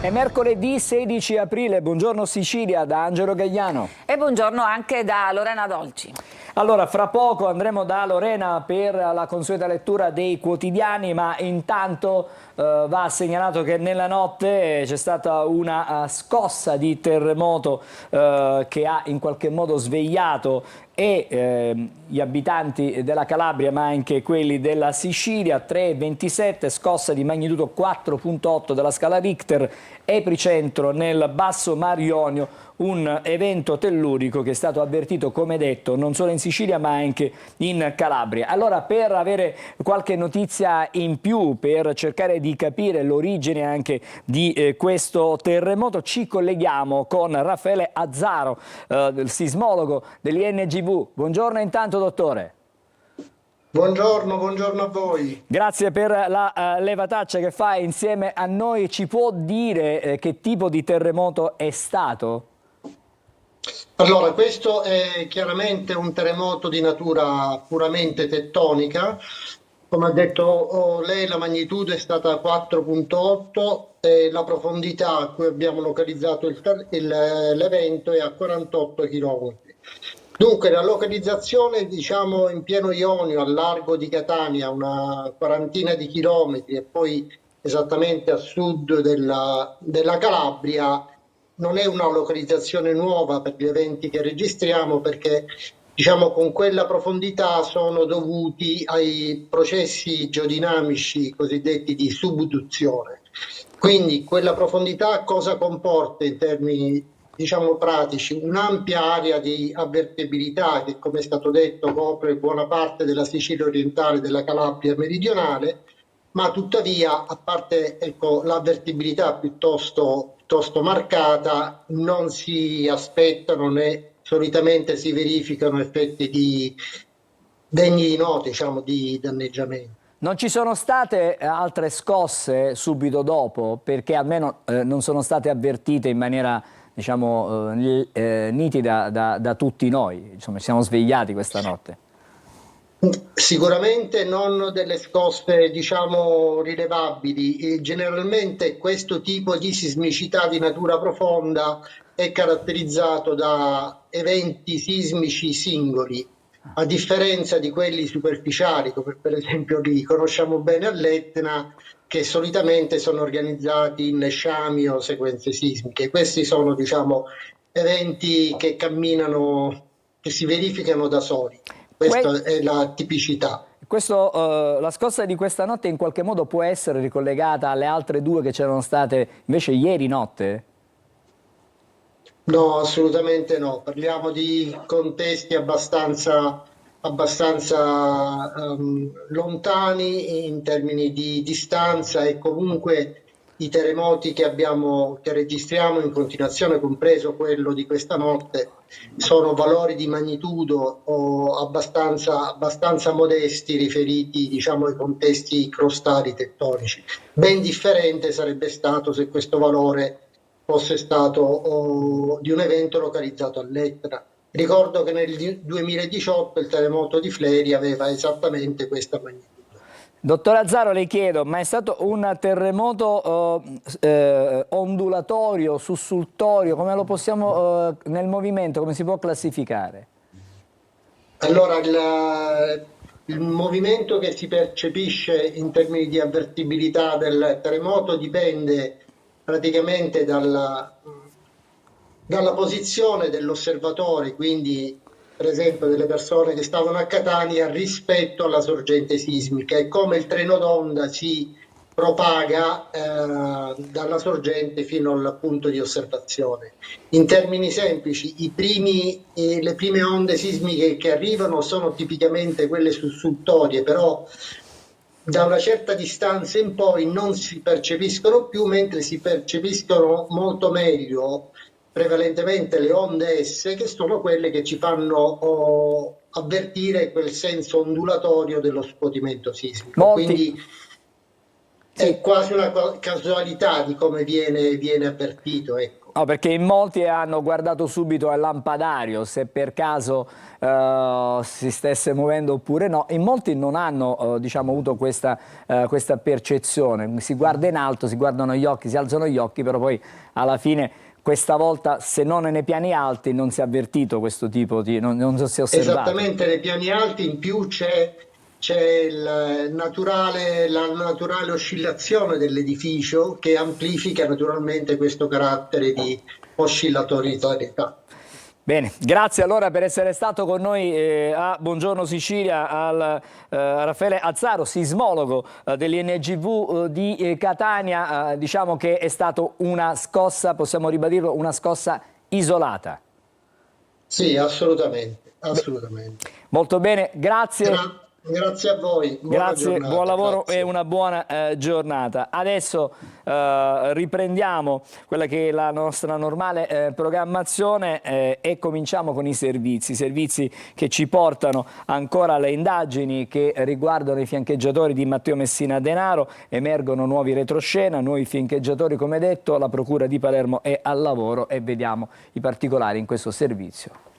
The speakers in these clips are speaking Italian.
È mercoledì 16 aprile, buongiorno Sicilia da Angelo Gagliano. E buongiorno anche da Lorena Dolci. Allora, fra poco andremo da Lorena per la consueta lettura dei quotidiani, ma intanto va segnalato che nella notte c'è stata una scossa di terremoto che ha in qualche modo svegliato gli abitanti della Calabria ma anche quelli della Sicilia. 3,27, scossa di magnitudo 4,8 della scala Richter, epicentro nel Basso Mar Ionio, un evento tellurico che è stato avvertito, come detto, non solo in Sicilia ma anche in Calabria. Allora, per avere qualche notizia in più, per cercare di capire l'origine anche di questo terremoto, ci colleghiamo con Raffaele Azzaro, il sismologo dell'INGV. Buongiorno intanto, dottore. Buongiorno a voi. Grazie per la levataccia che fa insieme a noi. Ci può dire che tipo di terremoto è stato? Allora, questo è chiaramente un terremoto di natura puramente tettonica. Come ha detto lei, la magnitudo è stata 4,8 e la profondità a cui abbiamo localizzato l'evento è a 48 km. Dunque, la localizzazione, diciamo, in pieno Ionio, al largo di Catania, una quarantina di chilometri, e poi esattamente a sud della Calabria, non è una localizzazione nuova per gli eventi che registriamo, perché diciamo con quella profondità sono dovuti ai processi geodinamici cosiddetti di subduzione. Quindi quella profondità cosa comporta in termini, diciamo, pratici? Un'ampia area di avvertibilità che, come è stato detto, copre buona parte della Sicilia orientale e della Calabria meridionale, ma tuttavia, a parte, ecco, l'avvertibilità piuttosto marcata, non si aspettano né solitamente si verificano effetti degni di nota, diciamo, di danneggiamento. Non ci sono state altre scosse subito dopo, perché almeno non sono state avvertite in maniera, diciamo, nitida da tutti noi. Insomma, ci siamo svegliati questa notte. Sicuramente non delle scosse, diciamo, rilevabili. Generalmente questo tipo di sismicità di natura profonda è caratterizzato da eventi sismici singoli, a differenza di quelli superficiali, come per esempio li conosciamo bene all'Etna, che solitamente sono organizzati in sciami o sequenze sismiche. Questi sono, diciamo, eventi che camminano, che si verificano da soli. Questa è la tipicità. La scossa di questa notte in qualche modo può essere ricollegata alle altre due che c'erano state invece ieri notte? No, assolutamente no. Parliamo di contesti abbastanza lontani in termini di distanza, e comunque i terremoti che registriamo in continuazione, compreso quello di questa notte, sono valori di magnitudo abbastanza modesti riferiti, diciamo, ai contesti crostali tettonici. Ben differente sarebbe stato se questo valore fosse stato di un evento localizzato all'Etna. Ricordo che nel 2018 il terremoto di Fleri aveva esattamente questa magnitudo. Dottor Azzaro, le chiedo, ma è stato un terremoto ondulatorio, sussultorio, come lo possiamo, nel movimento, come si può classificare? Allora, il movimento che si percepisce in termini di avvertibilità del terremoto dipende praticamente dalla posizione dell'osservatore, quindi per esempio delle persone che stavano a Catania, rispetto alla sorgente sismica, e come il treno d'onda si propaga dalla sorgente fino al punto di osservazione. In termini semplici, le prime onde sismiche che arrivano sono tipicamente quelle sussultorie, però da una certa distanza in poi non si percepiscono più, mentre si percepiscono molto meglio prevalentemente le onde S, che sono quelle che ci fanno avvertire quel senso ondulatorio dello scuotimento sismico. Quindi sì, è quasi una casualità di come viene avvertito, ecco. No, perché in molti hanno guardato subito al lampadario se per caso si stesse muovendo oppure no. In molti non hanno diciamo, avuto questa percezione. Si guarda in alto, si guardano gli occhi, si alzano gli occhi, però poi alla fine questa volta, se non nei piani alti, non si è avvertito questo tipo di... non si è osservato. Esattamente, nei piani alti in più c'è la naturale oscillazione dell'edificio che amplifica naturalmente questo carattere di oscillatorietà. Bene, grazie allora per essere stato con noi a Buongiorno Sicilia, a Raffaele Azzaro, sismologo dell'INGV di Catania. Diciamo che è stata una scossa, possiamo ribadirlo, una scossa isolata. Sì, assolutamente, assolutamente. Molto bene, grazie. Grazie a voi, buona Grazie, giornata, buon lavoro grazie. e una buona giornata. Adesso riprendiamo quella che è la nostra normale programmazione e cominciamo con i servizi che ci portano ancora alle indagini che riguardano i fiancheggiatori di Matteo Messina Denaro. Emergono nuovi retroscena, nuovi fiancheggiatori, come detto. La Procura di Palermo è al lavoro e vediamo i particolari in questo servizio.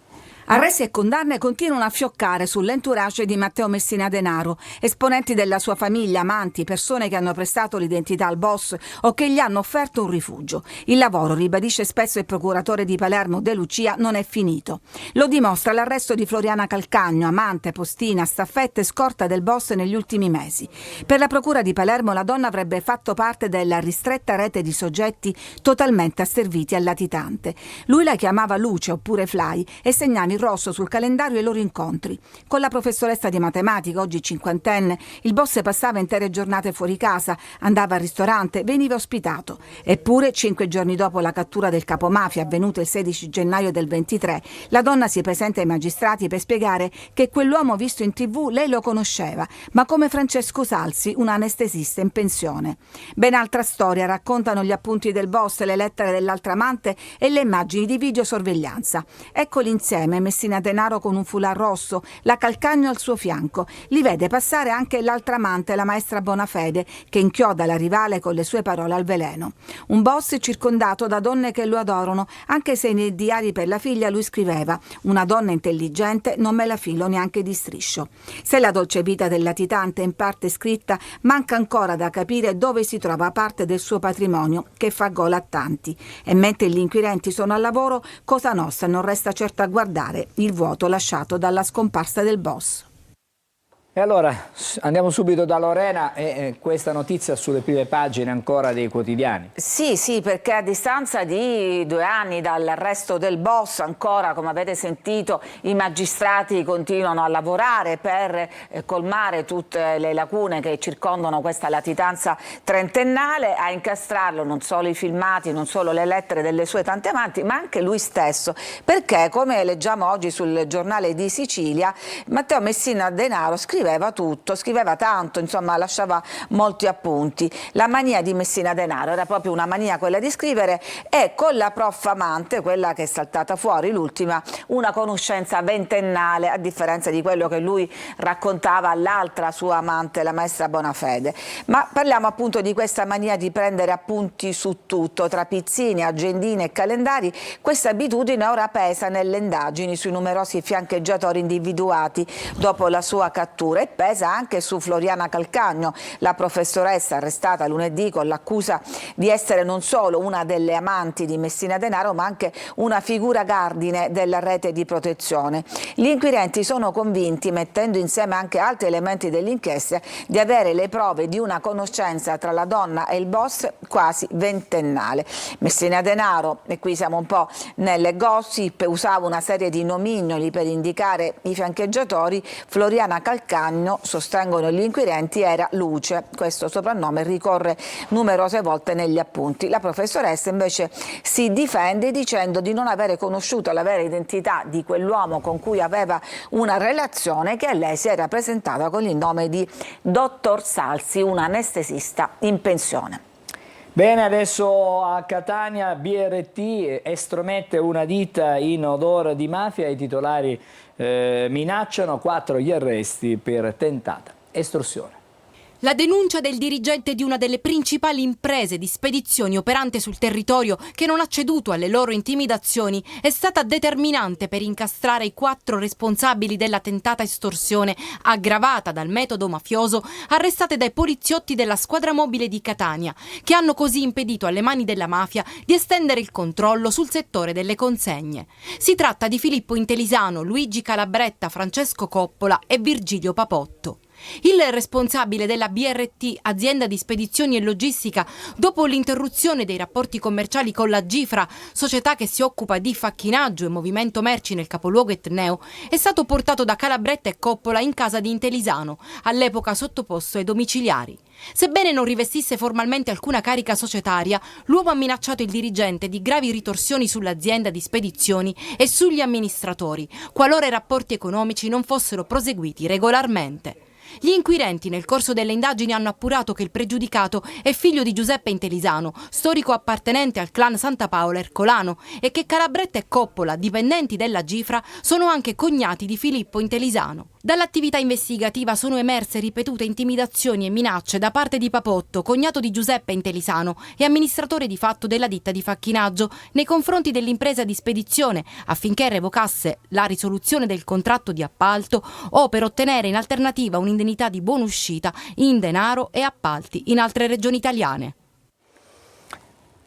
Arresti e condanne continuano a fioccare sull'entourage di Matteo Messina Denaro. Esponenti della sua famiglia, amanti, persone che hanno prestato l'identità al boss o che gli hanno offerto un rifugio. Il lavoro, ribadisce spesso il procuratore di Palermo De Lucia, non è finito. Lo dimostra l'arresto di Floriana Calcagno, amante, postina, staffetta e scorta del boss negli ultimi mesi. Per la procura di Palermo la donna avrebbe fatto parte della ristretta rete di soggetti totalmente asserviti al latitante. Lui la chiamava Luce oppure Fly e segnava in rosso sul calendario i loro incontri. Con la professoressa di matematica, oggi cinquantenne, il boss passava intere giornate fuori casa, andava al ristorante, veniva ospitato. Eppure, 5 giorni dopo la cattura del capomafia avvenuta il 16 gennaio del 23, la donna si presenta ai magistrati per spiegare che quell'uomo visto in TV lei lo conosceva, ma come Francesco Salsi, un anestesista in pensione. Ben altra storia raccontano gli appunti del boss, le lettere dell'altra amante e le immagini di videosorveglianza. Eccoli insieme, Messina Denaro con un foulard rosso, la Calcagno al suo fianco. Li vede passare anche l'altra amante, la maestra Bonafede, che inchioda la rivale con le sue parole al veleno. Un boss circondato da donne che lo adorano, anche se nei diari per la figlia lui scriveva: una donna intelligente non me la filo neanche di striscio. Se la dolce vita del latitante è in parte scritta, manca ancora da capire dove si trova parte del suo patrimonio, che fa gola a tanti. E mentre gli inquirenti sono al lavoro, Cosa Nostra non resta certo a guardare il vuoto lasciato dalla scomparsa del boss. E allora andiamo subito da Lorena e questa notizia sulle prime pagine ancora dei quotidiani. Sì, perché a distanza di 2 anni dall'arresto del boss, ancora, come avete sentito, i magistrati continuano a lavorare per colmare tutte le lacune che circondano questa latitanza trentennale, a incastrarlo non solo i filmati, non solo le lettere delle sue tante amanti, ma anche lui stesso, perché, come leggiamo oggi sul Giornale di Sicilia, Matteo Messina Denaro scriveva tutto, scriveva tanto, insomma lasciava molti appunti. La mania di Messina Denaro era proprio una mania, quella di scrivere, e con la prof amante, quella che è saltata fuori, l'ultima, una conoscenza ventennale, a differenza di quello che lui raccontava all'altra sua amante, la maestra Bonafede. Ma parliamo appunto di questa mania di prendere appunti su tutto, tra pizzini, agendine e calendari. Questa abitudine ora pesa nelle indagini sui numerosi fiancheggiatori individuati dopo la sua cattura, e pesa anche su Floriana Calcagno, la professoressa arrestata lunedì con l'accusa di essere non solo una delle amanti di Messina Denaro, ma anche una figura cardine della rete di protezione. Gli inquirenti sono convinti, mettendo insieme anche altri elementi dell'inchiesta, di avere le prove di una conoscenza tra la donna e il boss quasi ventennale. Messina Denaro, e qui siamo un po' nelle gossip, usava una serie di nomignoli per indicare i fiancheggiatori. Floriana Calcagno, sostengono gli inquirenti, era Luce. Questo soprannome ricorre numerose volte negli appunti. La professoressa invece si difende dicendo di non avere conosciuto la vera identità di quell'uomo con cui aveva una relazione, che a lei si era presentata con il nome di Dottor Salsi, un anestesista in pensione. Bene, adesso a Catania BRT estromette una ditta in odore di mafia, i titolari minacciano 4 gli arresti per tentata estorsione. La denuncia del dirigente di una delle principali imprese di spedizioni operante sul territorio, che non ha ceduto alle loro intimidazioni, è stata determinante per incastrare i 4 responsabili della tentata estorsione aggravata dal metodo mafioso, arrestate dai poliziotti della squadra mobile di Catania, che hanno così impedito alle mani della mafia di estendere il controllo sul settore delle consegne. Si tratta di Filippo Intelisano, Luigi Calabretta, Francesco Coppola e Virgilio Papotto. Il responsabile della BRT, azienda di spedizioni e logistica, dopo l'interruzione dei rapporti commerciali con la Gifra, società che si occupa di facchinaggio e movimento merci nel capoluogo etneo, è stato portato da Calabretta e Coppola in casa di Intelisano, all'epoca sottoposto ai domiciliari. Sebbene non rivestisse formalmente alcuna carica societaria, l'uomo ha minacciato il dirigente di gravi ritorsioni sull'azienda di spedizioni e sugli amministratori, qualora i rapporti economici non fossero proseguiti regolarmente. Gli inquirenti nel corso delle indagini hanno appurato che il pregiudicato è figlio di Giuseppe Intelisano, storico appartenente al clan Santa Paola Ercolano, e che Calabretta e Coppola, dipendenti della Gifra, sono anche cognati di Filippo Intelisano. Dall'attività investigativa sono emerse ripetute intimidazioni e minacce da parte di Papotto, cognato di Giuseppe Intelisano e amministratore di fatto della ditta di facchinaggio, nei confronti dell'impresa di spedizione, affinché revocasse la risoluzione del contratto di appalto o per ottenere in alternativa un'indennità di buonuscita in denaro e appalti in altre regioni italiane.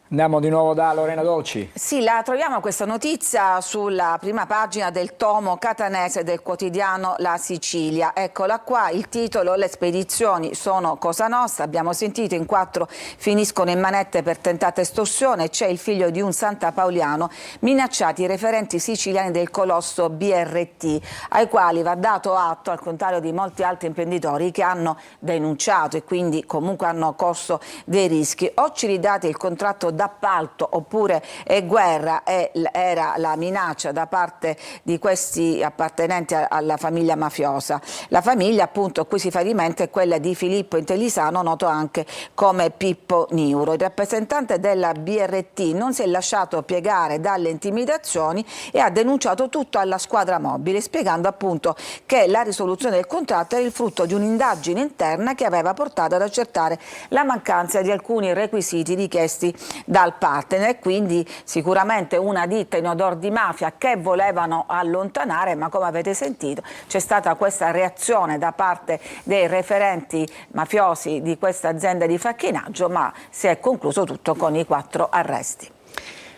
Andiamo di nuovo da Lorena Dolci. Sì, la troviamo questa notizia sulla prima pagina del tomo catanese del quotidiano La Sicilia. Eccola qua, il titolo: le spedizioni sono cosa nostra. Abbiamo sentito, in 4 finiscono in manette per tentata estorsione. C'è il figlio di un santapaoliano, minacciati i referenti siciliani del colosso BRT, ai quali va dato atto, al contrario di molti altri imprenditori che hanno denunciato e quindi comunque hanno corso dei rischi. O ci ridate il contratto d'appalto oppure è guerra, era la minaccia da parte di questi appartenenti alla famiglia mafiosa. La famiglia, appunto, a cui si fa riferimento è quella di Filippo Intelisano, noto anche come Pippo Niuro. Il rappresentante della BRT non si è lasciato piegare dalle intimidazioni e ha denunciato tutto alla squadra mobile, spiegando appunto che la risoluzione del contratto era il frutto di un'indagine interna che aveva portato ad accertare la mancanza di alcuni requisiti richiesti dal partner, e quindi sicuramente una ditta in odor di mafia che volevano allontanare, ma come avete sentito c'è stata questa reazione da parte dei referenti mafiosi di questa azienda di facchinaggio, ma si è concluso tutto con i 4 arresti.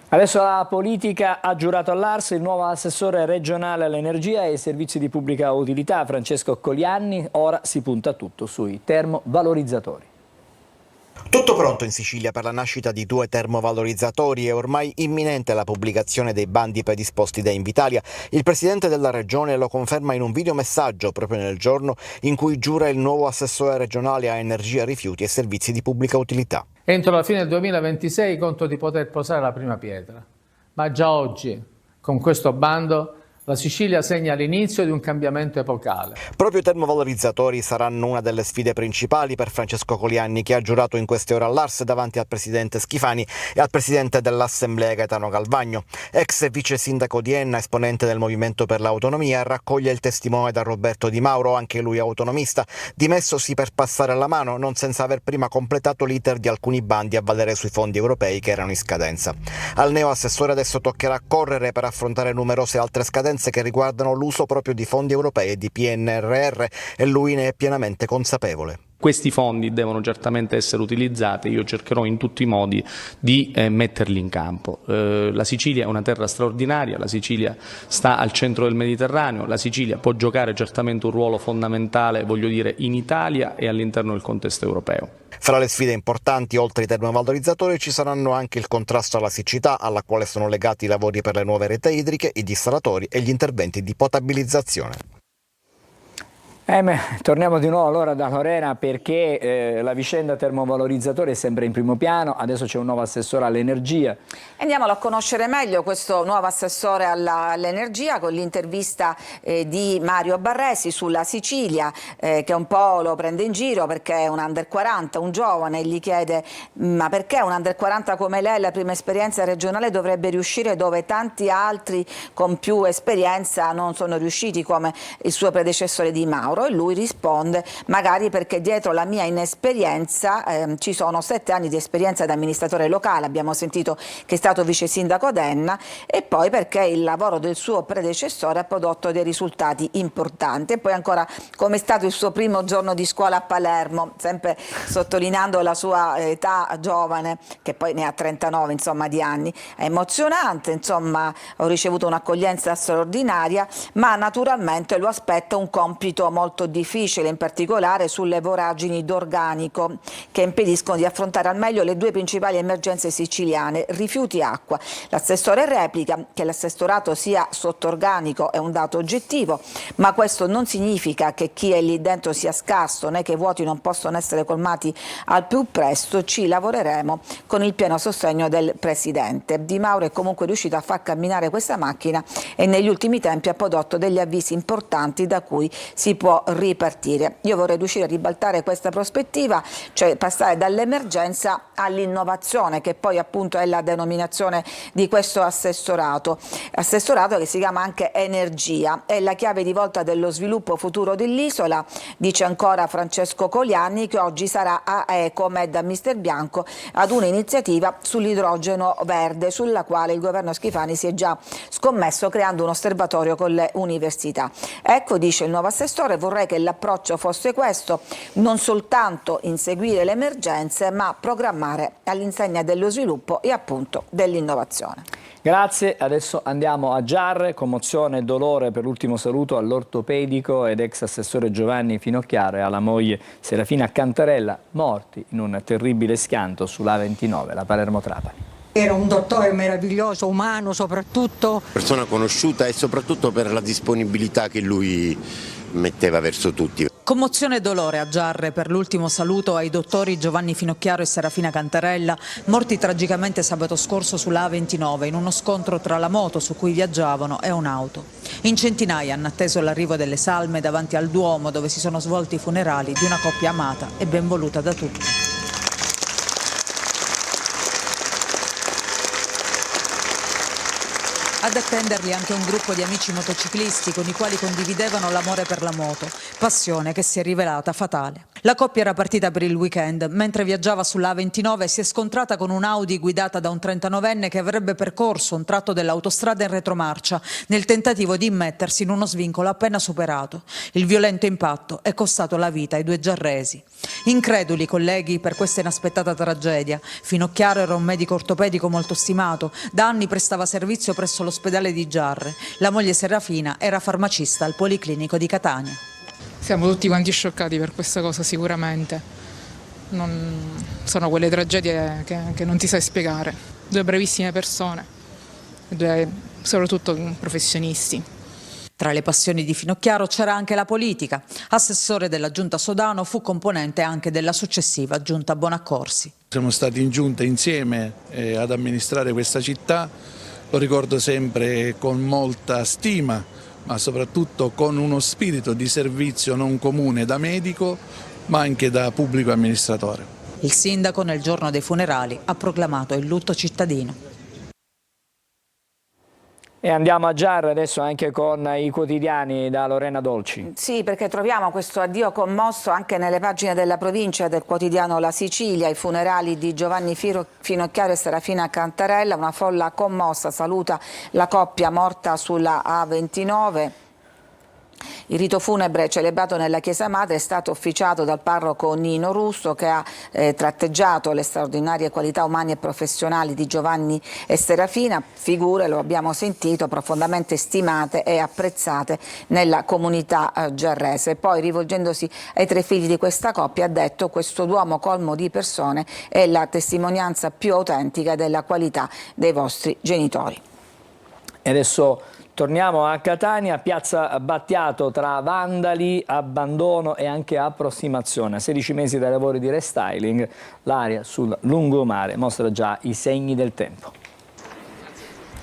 Adesso la politica. Ha giurato all'Ars il nuovo assessore regionale all'energia e ai servizi di pubblica utilità Francesco Colianni. Ora si punta tutto sui termovalorizzatori. Tutto pronto in Sicilia per la nascita di 2 termovalorizzatori e ormai imminente la pubblicazione dei bandi predisposti da Invitalia. Il presidente della regione lo conferma in un videomessaggio proprio nel giorno in cui giura il nuovo assessore regionale a energia, rifiuti e servizi di pubblica utilità. Entro la fine del 2026 conto di poter posare la prima pietra, ma già oggi con questo bando la Sicilia segna l'inizio di un cambiamento epocale. Proprio i termovalorizzatori saranno una delle sfide principali per Francesco Colianni, che ha giurato in queste ore all'Ars davanti al presidente Schifani e al presidente dell'Assemblea Gaetano Galvagno. Ex vice sindaco di Enna, esponente del Movimento per l'Autonomia, raccoglie il testimone da Roberto Di Mauro, anche lui autonomista, dimessosi per passare la mano, non senza aver prima completato l'iter di alcuni bandi a valere sui fondi europei che erano in scadenza. Al neo assessore adesso toccherà correre per affrontare numerose altre scadenze che riguardano l'uso proprio di fondi europei e di PNRR, e lui ne è pienamente consapevole. Questi fondi devono certamente essere utilizzati, io cercherò in tutti i modi di metterli in campo. La Sicilia è una terra straordinaria, la Sicilia sta al centro del Mediterraneo, la Sicilia può giocare certamente un ruolo fondamentale, voglio dire, in Italia e all'interno del contesto europeo. Fra le sfide importanti, oltre ai termovalorizzatori, ci saranno anche il contrasto alla siccità, alla quale sono legati i lavori per le nuove reti idriche, i dissalatori e gli interventi di potabilizzazione. Torniamo di nuovo allora da Lorena, perché la vicenda termovalorizzatori è sempre in primo piano. Adesso c'è un nuovo assessore all'energia. Andiamolo a conoscere meglio questo nuovo assessore all'energia con l'intervista di Mario Barresi sulla Sicilia, che un po' lo prende in giro perché è un under 40, un giovane, e gli chiede: ma perché un under 40 come lei, la prima esperienza regionale, dovrebbe riuscire dove tanti altri con più esperienza non sono riusciti, come il suo predecessore Di Mauro? lavoro, e lui risponde: magari perché dietro la mia inesperienza ci sono 7 anni di esperienza da amministratore locale, abbiamo sentito che è stato vice sindaco ad Enna, e poi perché il lavoro del suo predecessore ha prodotto dei risultati importanti. E poi ancora come è stato il suo primo giorno di scuola a Palermo, sempre sottolineando la sua età giovane, che poi ne ha 39 insomma di anni. È emozionante, insomma, ho ricevuto un'accoglienza straordinaria, ma naturalmente lo aspetta un compito molto difficile, in particolare sulle voragini d'organico che impediscono di affrontare al meglio le 2 principali emergenze siciliane, rifiuti e acqua. L'assessore replica che l'assessorato sia sotto organico è un dato oggettivo, ma questo non significa che chi è lì dentro sia scarso, né che i vuoti non possono essere colmati al più presto. Ci lavoreremo con il pieno sostegno del Presidente. Di Mauro è comunque riuscito a far camminare questa macchina e negli ultimi tempi ha prodotto degli avvisi importanti da cui si può ripartire. Io vorrei riuscire a ribaltare questa prospettiva, cioè passare dall'emergenza all'innovazione, che poi appunto è la denominazione di questo assessorato che si chiama anche Energia. È la chiave di volta dello sviluppo futuro dell'isola, dice ancora Francesco Colianni, che oggi sarà a Ecomed a Mister Bianco ad un'iniziativa sull'idrogeno verde, sulla quale il governo Schifani si è già scommesso creando un osservatorio con le università. Ecco, dice il nuovo assessore, vorrei che l'approccio fosse questo: non soltanto inseguire le emergenze, ma programmare all'insegna dello sviluppo e appunto dell'innovazione. Grazie, adesso andiamo a Giarre, commozione e dolore per l'ultimo saluto all'ortopedico ed ex assessore Giovanni Finocchiaro e alla moglie Serafina Cantarella, morti in un terribile schianto sulla A29, la Palermo-Trapani. Era un dottore meraviglioso, umano soprattutto. Persona conosciuta e soprattutto per la disponibilità che lui metteva verso tutti. Commozione e dolore a Giarre per l'ultimo saluto ai dottori Giovanni Finocchiaro e Serafina Cantarella, morti tragicamente sabato scorso sulla A29 in uno scontro tra la moto su cui viaggiavano e un'auto. In centinaia hanno atteso l'arrivo delle salme davanti al Duomo, dove si sono svolti i funerali di una coppia amata e ben voluta da tutti. Ad attenderli anche un gruppo di amici motociclisti con i quali condividevano l'amore per la moto, passione che si è rivelata fatale. La coppia era partita per il weekend, mentre viaggiava sulla A29 si è scontrata con un'Audi guidata da un 39enne che avrebbe percorso un tratto dell'autostrada in retromarcia nel tentativo di immettersi in uno svincolo appena superato. Il violento impatto è costato la vita ai 2 giarresi. Increduli, colleghi, per questa inaspettata tragedia. Finocchiaro era un medico ortopedico molto stimato, da anni prestava servizio presso l'ospedale di Giarre. La moglie Serafina era farmacista al Policlinico di Catania. Siamo tutti quanti scioccati per questa cosa, sicuramente. Sono quelle tragedie che non ti sai spiegare. 2 bravissime persone, 2 soprattutto professionisti. Tra le passioni di Finocchiaro c'era anche la politica. Assessore della Giunta Sodano, fu componente anche della successiva Giunta Bonaccorsi. Siamo stati in giunta insieme ad amministrare questa città, lo ricordo sempre con molta stima, ma soprattutto con uno spirito di servizio non comune da medico, ma anche da pubblico amministratore. Il sindaco nel giorno dei funerali ha proclamato il lutto cittadino. E andiamo a Giarre adesso anche con i quotidiani da Lorena Dolci. Sì, perché troviamo questo addio commosso anche nelle pagine della provincia del quotidiano La Sicilia, i funerali di Giovanni Finocchiaro e Serafina Cantarella, una folla commossa saluta la coppia morta sulla A29. Il rito funebre celebrato nella Chiesa Madre è stato officiato dal parroco Nino Russo, che ha tratteggiato le straordinarie qualità umane e professionali di Giovanni e Serafina, figure, lo abbiamo sentito, profondamente stimate e apprezzate nella comunità giarrese. Poi, rivolgendosi ai 3 figli di questa coppia, ha detto: questo Duomo colmo di persone è la testimonianza più autentica della qualità dei vostri genitori. E adesso torniamo a Catania, piazza Battiato, tra vandali, abbandono e anche approssimazione. A 16 mesi dai lavori di restyling, l'area sul lungomare mostra già i segni del tempo.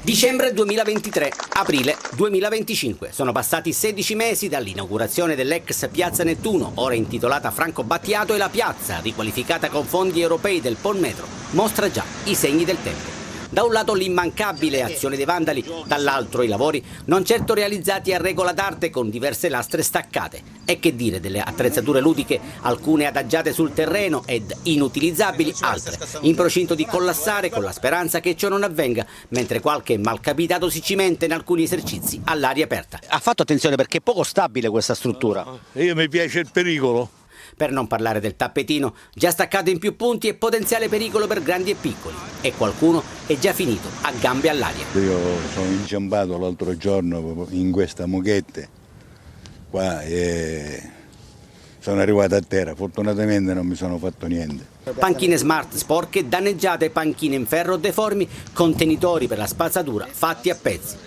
Dicembre 2023, aprile 2025. Sono passati 16 mesi dall'inaugurazione dell'ex Piazza Nettuno, ora intitolata Franco Battiato, e la piazza, riqualificata con fondi europei del Polmetro, mostra già i segni del tempo. Da un lato l'immancabile azione dei vandali, dall'altro i lavori non certo realizzati a regola d'arte con diverse lastre staccate. E che dire delle attrezzature ludiche, alcune adagiate sul terreno ed inutilizzabili, altre in procinto di collassare con la speranza che ciò non avvenga, mentre qualche malcapitato si cimenta in alcuni esercizi all'aria aperta. Ha fatto attenzione perché è poco stabile questa struttura. Io mi piace il pericolo. Per non parlare del tappetino, già staccato in più punti e potenziale pericolo per grandi e piccoli. E qualcuno è già finito a gambe all'aria. Io sono inciampato l'altro giorno in questa moquette qua e sono arrivato a terra. Fortunatamente non mi sono fatto niente. Panchine smart sporche, danneggiate, panchine in ferro deformi, contenitori per la spazzatura fatti a pezzi.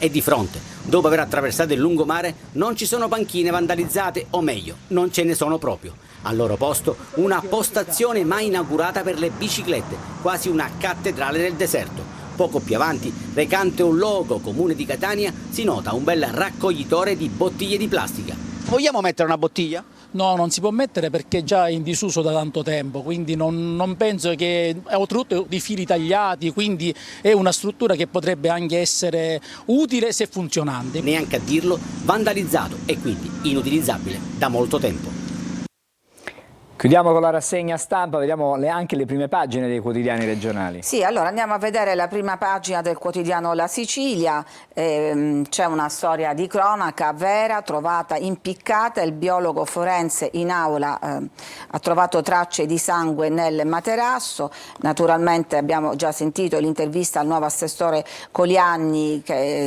E di fronte, dopo aver attraversato il lungomare, non ci sono panchine vandalizzate, o meglio, non ce ne sono proprio. Al loro posto una postazione mai inaugurata per le biciclette, quasi una cattedrale del deserto. Poco più avanti, recante un logo Comune di Catania, si nota un bel raccoglitore di bottiglie di plastica. Vogliamo mettere una bottiglia? No, non si può mettere perché è già in disuso da tanto tempo, quindi non penso che, oltretutto di fili tagliati, quindi è una struttura che potrebbe anche essere utile se funzionante. Neanche a dirlo, vandalizzato e quindi inutilizzabile da molto tempo. Chiudiamo con la rassegna stampa, vediamo anche le prime pagine dei quotidiani regionali. Sì, allora andiamo a vedere la prima pagina del quotidiano La Sicilia. C'è una storia di cronaca vera, trovata impiccata, il biologo forense in aula ha trovato tracce di sangue nel materasso. Naturalmente abbiamo già sentito l'intervista al nuovo assessore Colianni,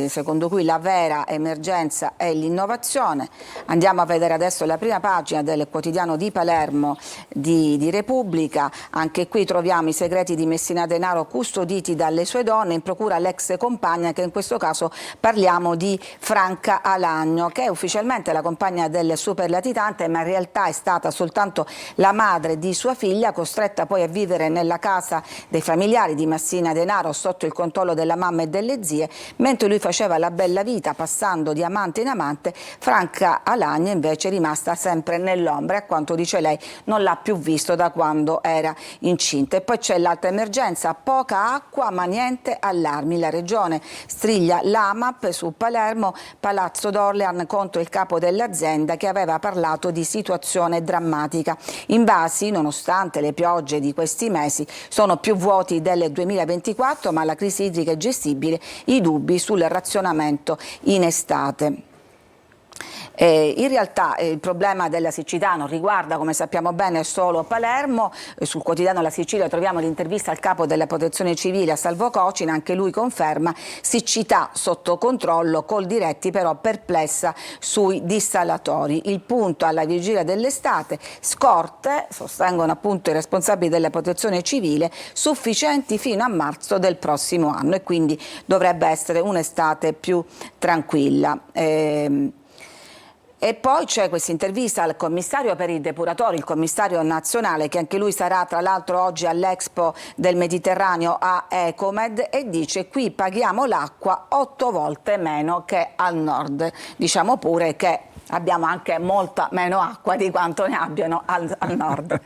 secondo cui la vera emergenza è l'innovazione. Andiamo a vedere adesso la prima pagina del quotidiano di Palermo di Repubblica. Anche qui troviamo i segreti di Messina Denaro custoditi dalle sue donne, in procura l'ex compagna, che in questo caso parliamo di Franca Alagno, che è ufficialmente la compagna del super latitante, ma in realtà è stata soltanto la madre di sua figlia, costretta poi a vivere nella casa dei familiari di Messina Denaro sotto il controllo della mamma e delle zie. Mentre lui faceva la bella vita passando di amante in amante, Franca Alagno invece è rimasta sempre nell'ombra, e a quanto dice lei non l'ha più visto da quando era incinta. E poi c'è l'altra emergenza: poca acqua ma niente allarmi. La regione striglia l'AMAP su Palermo, Palazzo d'Orlean contro il capo dell'azienda che aveva parlato di situazione drammatica. Invasi, nonostante le piogge di questi mesi, sono più vuoti del 2024, ma la crisi idrica è gestibile, i dubbi sul razionamento in estate. In realtà il problema della siccità non riguarda, come sappiamo bene, solo Palermo. Sul quotidiano La Sicilia troviamo l'intervista al capo della protezione civile, a Salvo Cocina. Anche lui conferma siccità sotto controllo, Coldiretti però perplessa sui dissalatori. Il punto alla vigilia dell'estate: scorte, sostengono appunto i responsabili della protezione civile, sufficienti fino a marzo del prossimo anno, e quindi dovrebbe essere un'estate più tranquilla. E poi c'è questa intervista al commissario per i depuratori, il commissario nazionale, che anche lui sarà tra l'altro oggi all'Expo del Mediterraneo a Ecomed, e dice: qui paghiamo l'acqua 8 volte meno che al nord. Diciamo pure che abbiamo anche molta meno acqua di quanto ne abbiano al nord.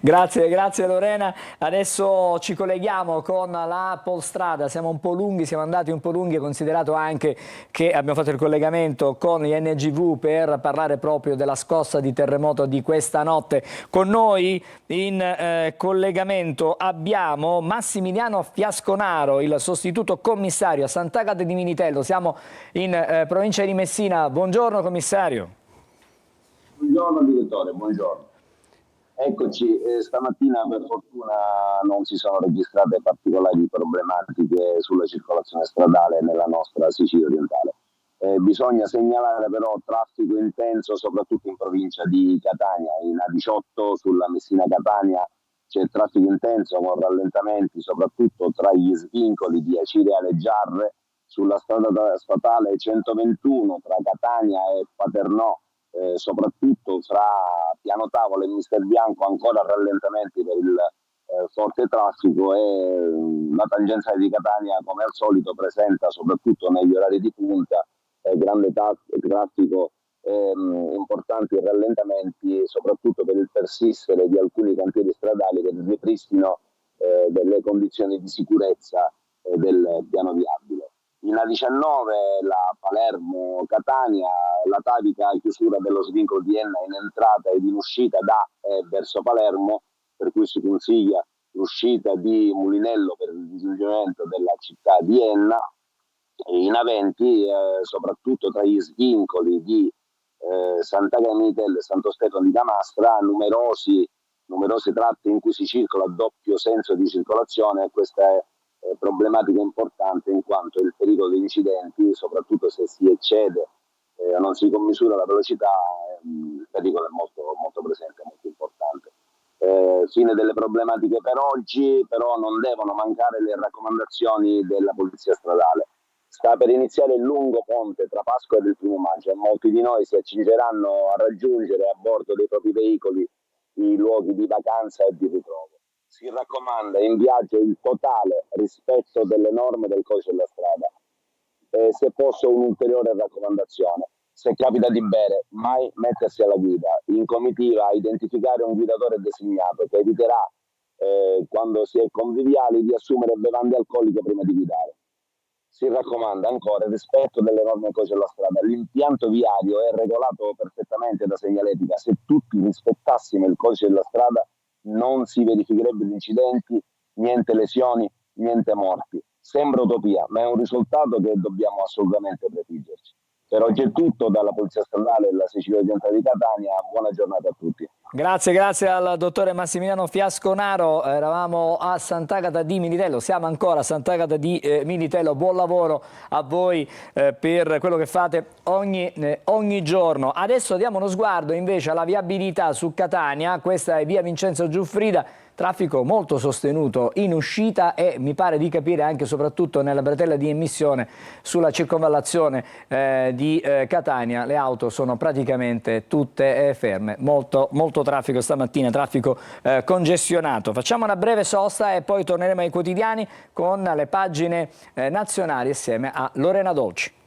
Grazie Lorena. Adesso ci colleghiamo con la Polstrada. Siamo andati un po' lunghi, considerato anche che abbiamo fatto il collegamento con gli NGV per parlare proprio della scossa di terremoto di questa notte. Con noi in collegamento abbiamo Massimiliano Fiasconaro, il sostituto commissario a Sant'Agata di Minitello. Siamo in provincia di Messina. Buongiorno commissario. Buongiorno direttore, buongiorno. Eccoci, stamattina per fortuna non si sono registrate particolari problematiche sulla circolazione stradale nella nostra Sicilia orientale. Bisogna segnalare però traffico intenso soprattutto in provincia di Catania. In A18 sulla Messina-Catania c'è traffico intenso con rallentamenti soprattutto tra gli svincoli di Acireale Giarre, sulla strada statale 121 tra Catania e Paternò, soprattutto fra Piano Tavola e Mister Bianco ancora rallentamenti per il forte traffico, e la tangenziale di Catania come al solito presenta soprattutto negli orari di punta grande traffico, importanti rallentamenti soprattutto per il persistere di alcuni cantieri stradali per il ripristino delle condizioni di sicurezza del piano viabile. In A19 la Palermo-Catania, l'atavica chiusura dello svincolo di Enna in entrata ed in uscita da e verso Palermo, per cui si consiglia l'uscita di Mulinello per il disgiungimento della città di Enna. E in A20 soprattutto tra gli svincoli di Santa Camitella e Santo Stefano di Camastra, numerose tratte in cui si circola a doppio senso di circolazione. Questa è problematica importante in quanto il pericolo di incidenti, soprattutto se si eccede o non si commisura la velocità, il pericolo è molto, molto presente, molto importante. Fine delle problematiche per oggi, però non devono mancare le raccomandazioni della Polizia Stradale. Sta per iniziare il lungo ponte tra Pasqua e il 1° maggio e molti di noi si accingeranno a raggiungere a bordo dei propri veicoli i luoghi di vacanza e di ritrovo. Si raccomanda in viaggio il totale rispetto delle norme del codice della strada. Se posso un'ulteriore raccomandazione: se capita di bere, mai mettersi alla guida. In comitiva identificare un guidatore designato che eviterà, quando si è conviviali, di assumere bevande alcoliche prima di guidare. Si raccomanda ancora il rispetto delle norme del codice della strada. L'impianto viario è regolato perfettamente da segnaletica. Se tutti rispettassimo il codice della strada non si verificherebbero incidenti, niente lesioni, niente morti. Sembra utopia, ma è un risultato che dobbiamo assolutamente prefiggerci. Per oggi è tutto dalla Polizia Stradale della Sicilia Orientale di Catania. Buona giornata a tutti. Grazie al dottore Massimiliano Fiasconaro. Eravamo a Sant'Agata di Militello, siamo ancora a Sant'Agata di Militello. Buon lavoro a voi per quello che fate ogni giorno. Adesso diamo uno sguardo invece alla viabilità su Catania. Questa è via Vincenzo Giuffrida. Traffico molto sostenuto in uscita e mi pare di capire anche e soprattutto nella bretella di emissione sulla circonvallazione di Catania. Le auto sono praticamente tutte ferme, molto traffico stamattina, traffico congestionato. Facciamo una breve sosta e poi torneremo ai quotidiani con le pagine nazionali assieme a Lorena Dolci.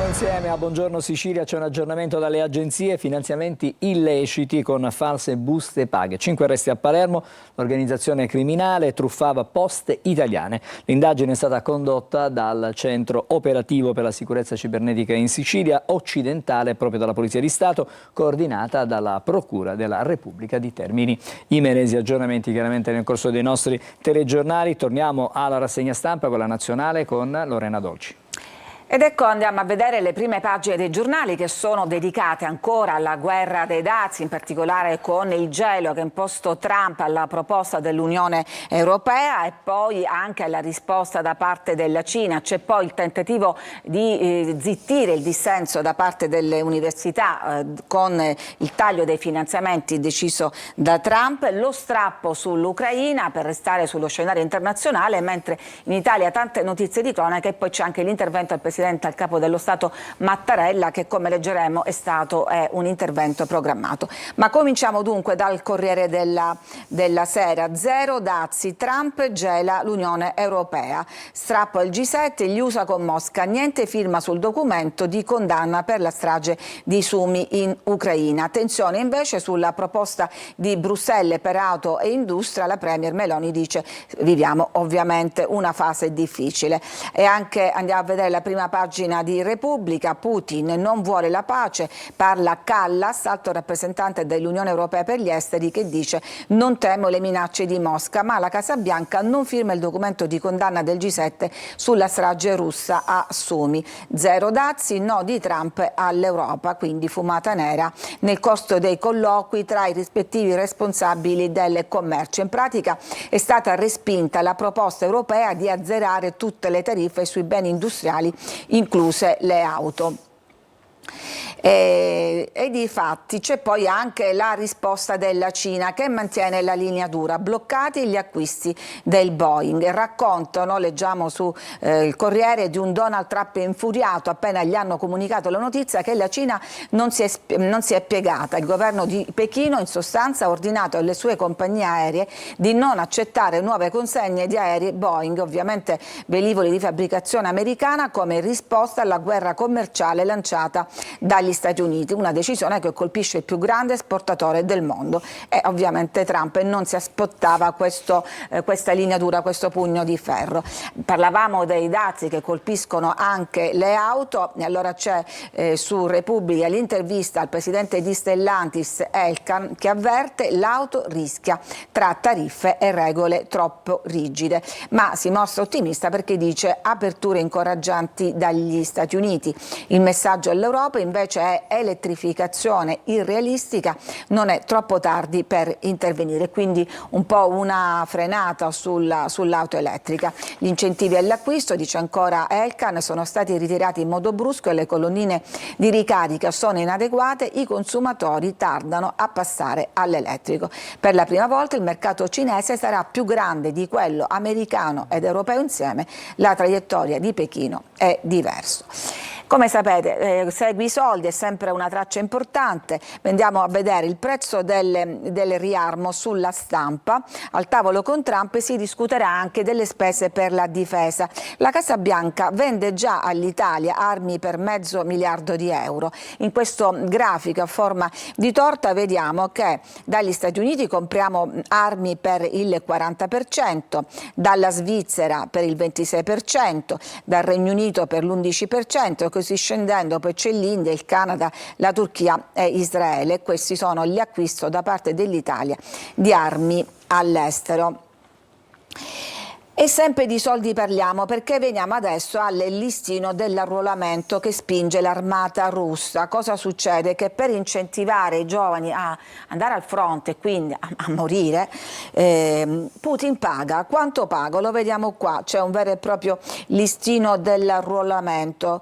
Insieme a Buongiorno Sicilia c'è un aggiornamento dalle agenzie: finanziamenti illeciti con false buste paghe. 5 arresti a Palermo, l'organizzazione criminale truffava poste italiane. L'indagine è stata condotta dal Centro Operativo per la Sicurezza Cibernetica in Sicilia Occidentale, proprio dalla Polizia di Stato, coordinata dalla Procura della Repubblica di Termini Imerese. Aggiornamenti chiaramente nel corso dei nostri telegiornali. Torniamo alla rassegna stampa, quella nazionale, con Lorena Dolci. Ed ecco, andiamo a vedere le prime pagine dei giornali che sono dedicate ancora alla guerra dei dazi, in particolare con il gelo che ha imposto Trump alla proposta dell'Unione Europea e poi anche alla risposta da parte della Cina. C'è poi il tentativo di zittire il dissenso da parte delle università con il taglio dei finanziamenti deciso da Trump, lo strappo sull'Ucraina per restare sullo scenario internazionale, mentre in Italia tante notizie di cronaca e poi c'è anche l'intervento al Presidente, al Capo dello Stato Mattarella, che come leggeremo è un intervento programmato. Ma cominciamo dunque dal Corriere della Sera. Zero dazi, Trump gela l'Unione Europea. Strappo al G7, gli USA con Mosca, niente firma sul documento di condanna per la strage di Sumi in Ucraina. Tensione invece sulla proposta di Bruxelles per auto e industria. La Premier Meloni dice: viviamo ovviamente una fase difficile. E anche andiamo a vedere la prima pagina di Repubblica. Putin non vuole la pace, parla Callas, alto rappresentante dell'Unione Europea per gli esteri, che dice: non temo le minacce di Mosca, ma la Casa Bianca non firma il documento di condanna del G7 sulla strage russa a Sumi. Zero dazi, no di Trump all'Europa, quindi fumata nera nel corso dei colloqui tra i rispettivi responsabili del commercio. In pratica è stata respinta la proposta europea di azzerare tutte le tariffe sui beni industriali, incluse le auto. E di fatti c'è poi anche la risposta della Cina, che mantiene la linea dura, bloccati gli acquisti del Boeing. Raccontano, leggiamo su il Corriere, di un Donald Trump infuriato appena gli hanno comunicato la notizia che la Cina non si è piegata. Il governo di Pechino in sostanza ha ordinato alle sue compagnie aeree di non accettare nuove consegne di aerei Boeing, ovviamente velivoli di fabbricazione americana, come risposta alla guerra commerciale lanciata dagli dagli Stati Uniti, una decisione che colpisce il più grande esportatore del mondo, e ovviamente Trump non si aspettava questa linea dura, questo pugno di ferro. Parlavamo dei dazi che colpiscono anche le auto, e allora c'è su Repubblica l'intervista al presidente di Stellantis, Elkann, che avverte: l'auto rischia tra tariffe e regole troppo rigide, ma si mostra ottimista perché dice aperture incoraggianti dagli Stati Uniti. Il messaggio all'Europa invece è elettrificazione irrealistica, non è troppo tardi per intervenire, quindi un po' una frenata sull'auto elettrica. Gli incentivi all'acquisto, dice ancora Elkann, sono stati ritirati in modo brusco e le colonnine di ricarica sono inadeguate, i consumatori tardano a passare all'elettrico. Per la prima volta il mercato cinese sarà più grande di quello americano ed europeo insieme, la traiettoria di Pechino è diversa. Come sapete, Segui i soldi è sempre una traccia importante. Andiamo a vedere il prezzo del riarmo sulla Stampa. Al tavolo con Trump si discuterà anche delle spese per la difesa. La Casa Bianca vende già all'Italia armi per $500 miliardi. In questo grafico a forma di torta vediamo che dagli Stati Uniti compriamo armi per il 40%, dalla Svizzera per il 26%, dal Regno Unito per l'11%, così scendendo poi c'è l'India, il Canada, la Turchia e Israele. Questi sono gli acquisti da parte dell'Italia di armi all'estero. E sempre di soldi parliamo, perché veniamo adesso al listino dell'arruolamento che spinge l'armata russa. Cosa succede? Che per incentivare i giovani a andare al fronte e quindi a morire, Putin paga. Quanto paga? Lo vediamo qua, c'è un vero e proprio listino dell'arruolamento.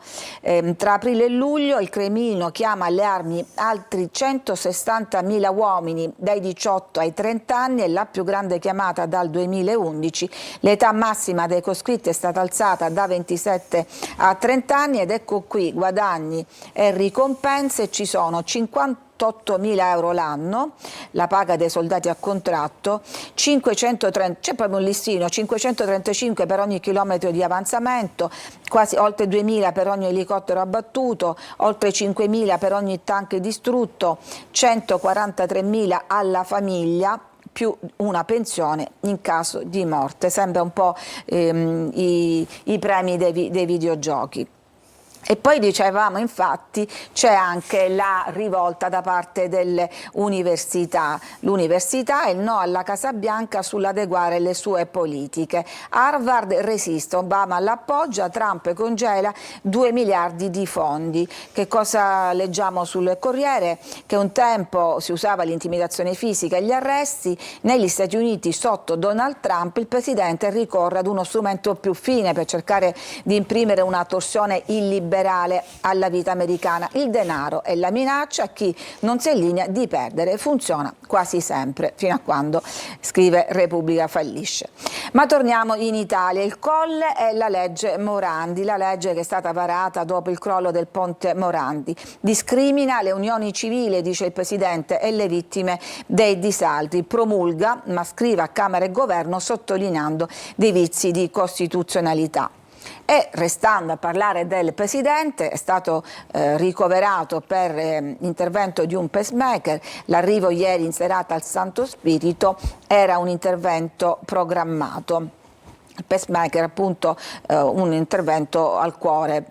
Tra aprile e luglio il Cremlino chiama alle armi altri 160.000 uomini dai 18 ai 30 anni, è la più grande chiamata dal 2011. L'età massima dei coscritti è stata alzata da 27 a 30 anni ed ecco qui guadagni e ricompense, ci sono 58.000 euro l'anno, la paga dei soldati a contratto, 530, c'è proprio un listino, 535 per ogni chilometro di avanzamento, quasi oltre 2.000 per ogni elicottero abbattuto, oltre 5.000 per ogni tank distrutto, 143.000 alla famiglia, più una pensione in caso di morte. Sembra un po' i premi dei videogiochi. E poi dicevamo infatti c'è anche la rivolta da parte delle università, l'università e il no alla Casa Bianca sull'adeguare le sue politiche. Harvard resiste, Obama l'appoggia, Trump congela 2 miliardi di fondi. Che cosa leggiamo sul Corriere? Che un tempo si usava l'intimidazione fisica e gli arresti, negli Stati Uniti sotto Donald Trump il presidente ricorre ad uno strumento più fine per cercare di imprimere una torsione illiberale alla vita americana, il denaro e la minaccia a chi non si allinea di perdere. Funziona quasi sempre, fino a quando, scrive Repubblica, fallisce. Ma torniamo in Italia. Il Colle è la legge Morandi, la legge che è stata varata dopo il crollo del ponte Morandi. Discrimina le unioni civili, dice il Presidente, e le vittime dei disastri. Promulga, ma scrive a Camera e Governo sottolineando dei vizi di costituzionalità. E restando a parlare del Presidente, è stato ricoverato per intervento di un pacemaker. L'arrivo ieri in serata al Santo Spirito era un intervento programmato. Il pacemaker appunto un intervento al cuore.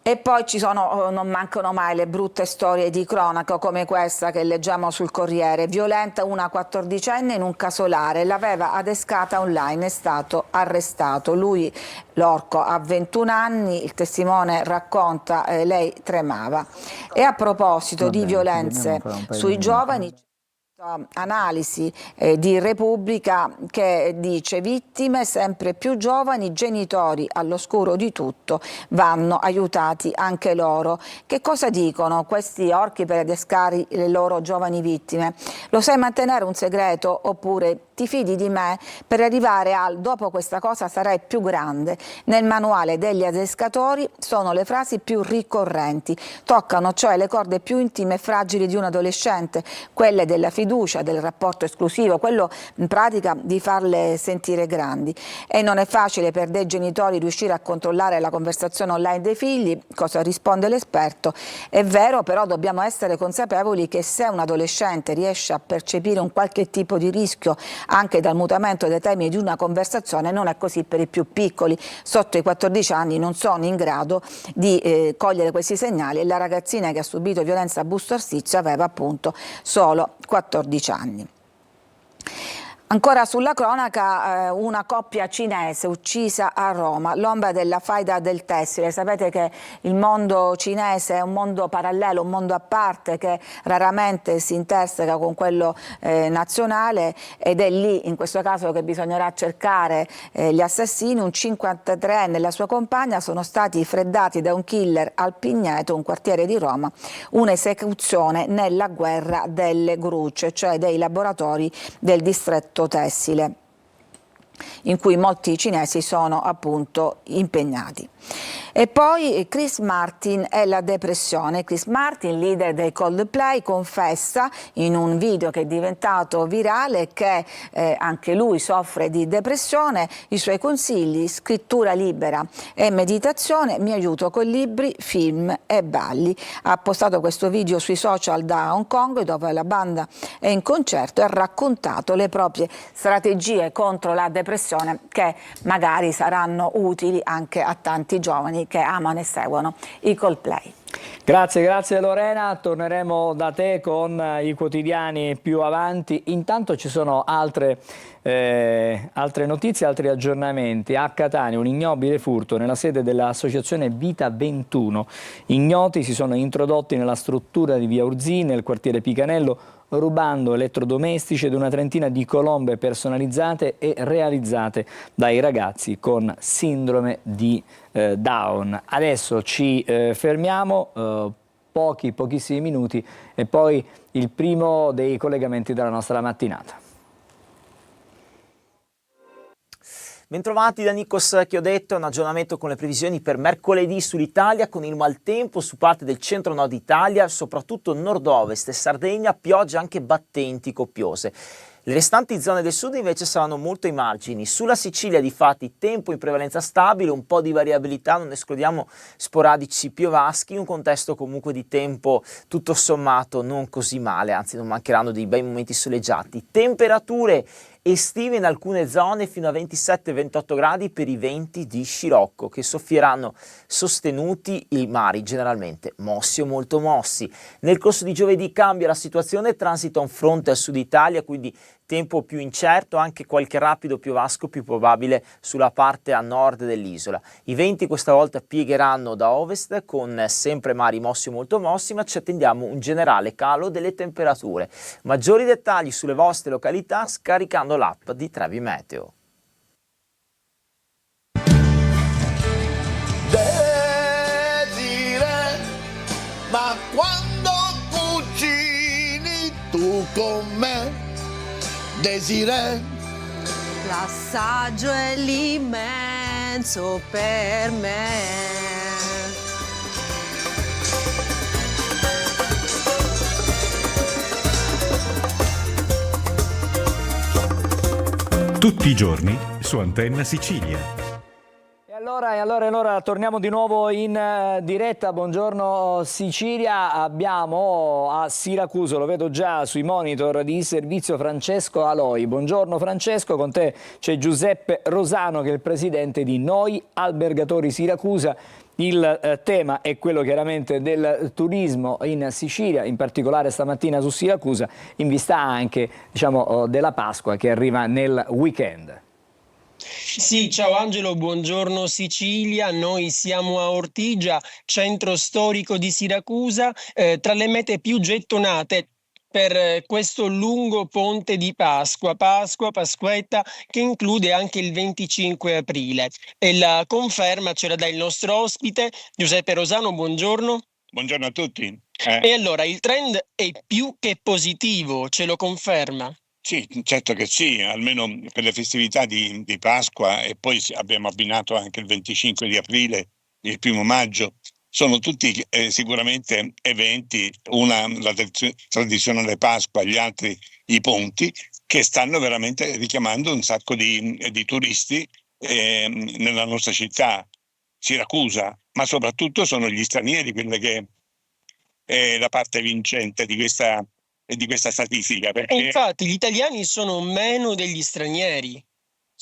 E poi non mancano mai le brutte storie di cronaca come questa che leggiamo sul Corriere. Violenta una 14enne in un casolare, l'aveva adescata online, è stato arrestato. Lui, l'orco, ha 21 anni, il testimone racconta, lei tremava. E a proposito di violenze sui giovani, analisi di Repubblica che dice vittime sempre più giovani, genitori all'oscuro di tutto, vanno aiutati anche loro. Che cosa dicono questi orchi per adescare le loro giovani vittime? Lo sai mantenere un segreto oppure ti fidi di me? Per arrivare al dopo questa cosa sarai più grande. Nel manuale degli adescatori sono le frasi più ricorrenti, toccano cioè le corde più intime e fragili di un adolescente, quelle della fiducia, fiducia, del rapporto esclusivo, quello in pratica di farle sentire grandi. E non è facile per dei genitori riuscire a controllare la conversazione online dei figli. Cosa risponde l'esperto? È vero, però dobbiamo essere consapevoli che se un adolescente riesce a percepire un qualche tipo di rischio anche dal mutamento dei temi di una conversazione, non è così per i più piccoli. Sotto i 14 anni non sono in grado di cogliere questi segnali, e la ragazzina che ha subito violenza a Busto Arsizio aveva appunto solo 14 anni. Ancora sulla cronaca, una coppia cinese uccisa a Roma, l'ombra della faida del tessile. Sapete che il mondo cinese è un mondo parallelo, un mondo a parte che raramente si interseca con quello nazionale, ed è lì in questo caso che bisognerà cercare gli assassini. Un 53enne e la sua compagna sono stati freddati da un killer al Pigneto, un quartiere di Roma, un'esecuzione nella guerra delle grucce, cioè dei laboratori del distretto tessile, in cui molti cinesi sono appunto impegnati. E poi Chris Martin e la depressione. Chris Martin, leader dei Coldplay, confessa in un video che è diventato virale che anche lui soffre di depressione. I suoi consigli: scrittura libera e meditazione, mi aiuto con libri, film e balli. Ha postato questo video sui social da Hong Kong, dove la banda è in concerto, e ha raccontato le proprie strategie contro la depressione, che magari saranno utili anche a tanti giovani che amano e seguono i Coldplay. Grazie Lorena, torneremo da te con i quotidiani più avanti. Intanto ci sono altre notizie, altri aggiornamenti. A Catania un ignobile furto nella sede dell'associazione Vita 21. Ignoti si sono introdotti nella struttura di via Urzì, nel quartiere Picanello, rubando elettrodomestici ed una trentina di colombe personalizzate e realizzate dai ragazzi con sindrome di Down. Adesso ci fermiamo, pochissimi minuti, e poi il primo dei collegamenti della nostra mattinata. Bentrovati da Nikos Chiodetto, un aggiornamento con le previsioni per mercoledì sull'Italia, con il maltempo su parte del centro-nord Italia, soprattutto nord-ovest e Sardegna, piogge anche battenti copiose. Le restanti zone del sud invece saranno molto ai margini. Sulla Sicilia difatti tempo in prevalenza stabile, un po' di variabilità, non escludiamo sporadici piovaschi, un contesto comunque di tempo tutto sommato non così male, anzi non mancheranno dei bei momenti soleggiati. Temperature estive in alcune zone fino a 27-28 gradi per i venti di scirocco che soffieranno sostenuti, i mari generalmente mossi o molto mossi. Nel corso di giovedì cambia la situazione, transita un fronte al sud Italia, quindi tempo più incerto, anche qualche rapido piovasco più probabile sulla parte a nord dell'isola. I venti questa volta piegheranno da ovest con sempre mari mossi o molto mossi, ma ci attendiamo un generale calo delle temperature. Maggiori dettagli sulle vostre località scaricando l'app di Trevi Meteo. Desire, ma quando cucini tu con me, Desire, l'assaggio è l'immenso per me. Tutti i giorni su Antenna Sicilia. E allora torniamo di nuovo in diretta. Buongiorno Sicilia, abbiamo a Siracusa, lo vedo già sui monitor di servizio, Francesco Aloi. Buongiorno Francesco, con te c'è Giuseppe Rosano che è il presidente di Noi Albergatori Siracusa. Il tema è quello chiaramente del turismo in Sicilia, in particolare stamattina su Siracusa, in vista anche della Pasqua che arriva nel weekend. Sì, ciao Angelo, buongiorno Sicilia, noi siamo a Ortigia, centro storico di Siracusa, tra le mete più gettonate per questo lungo ponte di Pasquetta, che include anche il 25 aprile. E la conferma ce la dà il nostro ospite, Giuseppe Rosano, buongiorno. Buongiorno a tutti. E allora, il trend è più che positivo, ce lo conferma? Sì, certo che sì, almeno per le festività di Pasqua, e poi abbiamo abbinato anche il 25 di aprile, il 1° maggio, sono tutti sicuramente eventi, una la tradizionale Pasqua, gli altri i ponti, che stanno veramente richiamando un sacco di turisti nella nostra città, Siracusa, ma soprattutto sono gli stranieri quelle che è la parte vincente di questa statistica. Perché E infatti gli italiani sono meno degli stranieri.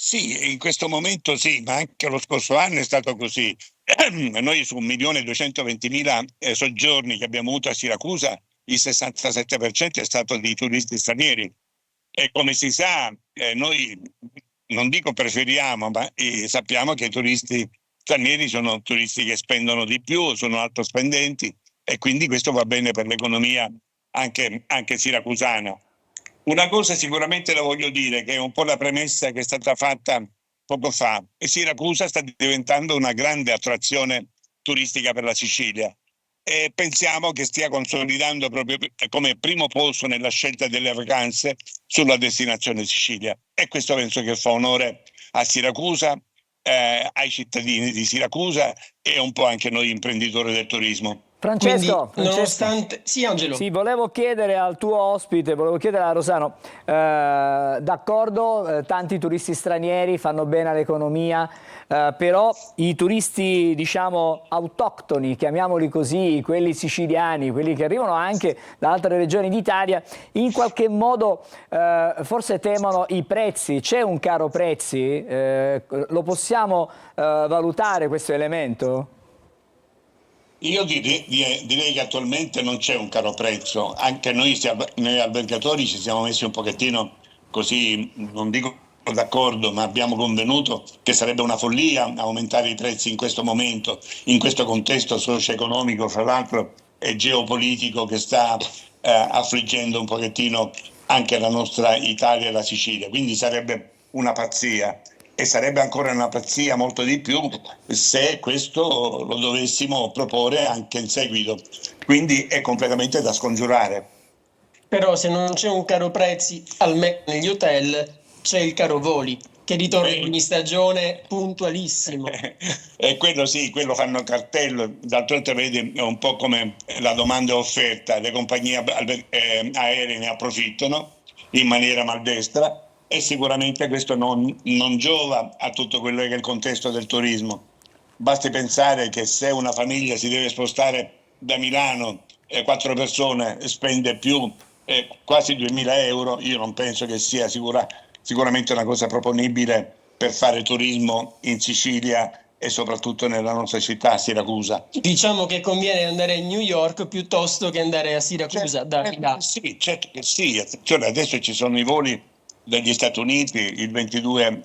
sì, in questo momento sì, ma anche lo scorso anno è stato così. Noi su 1.220.000 soggiorni che abbiamo avuto a Siracusa, il 67% è stato di turisti stranieri. E come si sa, noi non dico preferiamo, ma sappiamo che i turisti stranieri sono turisti che spendono di più, sono alto spendenti, e quindi questo va bene per l'economia anche siracusana. Una cosa sicuramente la voglio dire, che è un po' la premessa che è stata fatta poco fa, e Siracusa sta diventando una grande attrazione turistica per la Sicilia, e pensiamo che stia consolidando proprio come primo posto nella scelta delle vacanze sulla destinazione Sicilia, e questo penso che fa onore a Siracusa, ai cittadini di Siracusa e un po' anche noi imprenditori del turismo. Francesco, Nonostante... Sì, Angelo. Sì, volevo chiedere al tuo ospite, volevo chiedere a Rosano, d'accordo, tanti turisti stranieri fanno bene all'economia, però i turisti, diciamo, autoctoni, chiamiamoli così, quelli siciliani, quelli che arrivano anche da altre regioni d'Italia, in qualche modo forse temono i prezzi. C'è un caro prezzi? Lo possiamo valutare questo elemento? Io direi che attualmente non c'è un caro prezzo, anche noi albergatori ci siamo messi un pochettino così, non dico d'accordo, ma abbiamo convenuto che sarebbe una follia aumentare i prezzi in questo momento, in questo contesto socio-economico, fra l'altro, e geopolitico che sta affliggendo un pochettino anche la nostra Italia e la Sicilia, quindi sarebbe una pazzia. E sarebbe ancora una pazzia molto di più se questo lo dovessimo proporre anche in seguito. Quindi è completamente da scongiurare. Però se non c'è un caro prezzi, almeno negli hotel, c'è il caro voli, che ritorna ogni stagione puntualissimo. E quello sì, quello fanno cartello, d'altronde vedi, è un po' come la domanda e offerta, le compagnie aeree ne approfittano in maniera maldestra, e sicuramente questo non giova a tutto quello che è il contesto del turismo. Basti pensare che se una famiglia si deve spostare da Milano, 4 persone, spende più quasi 2.000 euro, io non penso che sia sicuramente una cosa proponibile per fare turismo in Sicilia e soprattutto nella nostra città, Siracusa. Diciamo che conviene andare a New York piuttosto che andare a Siracusa. Sì, certo che sì. Attenzione, adesso ci sono i voli dagli Stati Uniti, il 22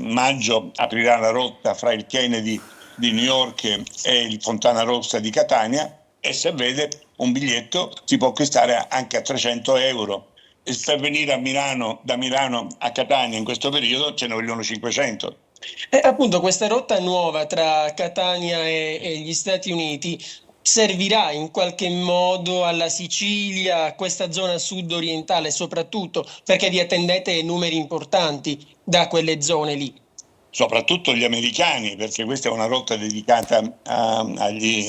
maggio aprirà la rotta fra il Kennedy di New York e il Fontana Rossa di Catania, e se vede un biglietto si può acquistare anche a 300 euro. E per venire da Milano a Catania in questo periodo ce ne vogliono 500. E appunto questa rotta nuova tra Catania e gli Stati Uniti servirà in qualche modo alla Sicilia, a questa zona sud-orientale soprattutto, perché vi attendete numeri importanti da quelle zone lì. Soprattutto gli americani, perché questa è una rotta dedicata agli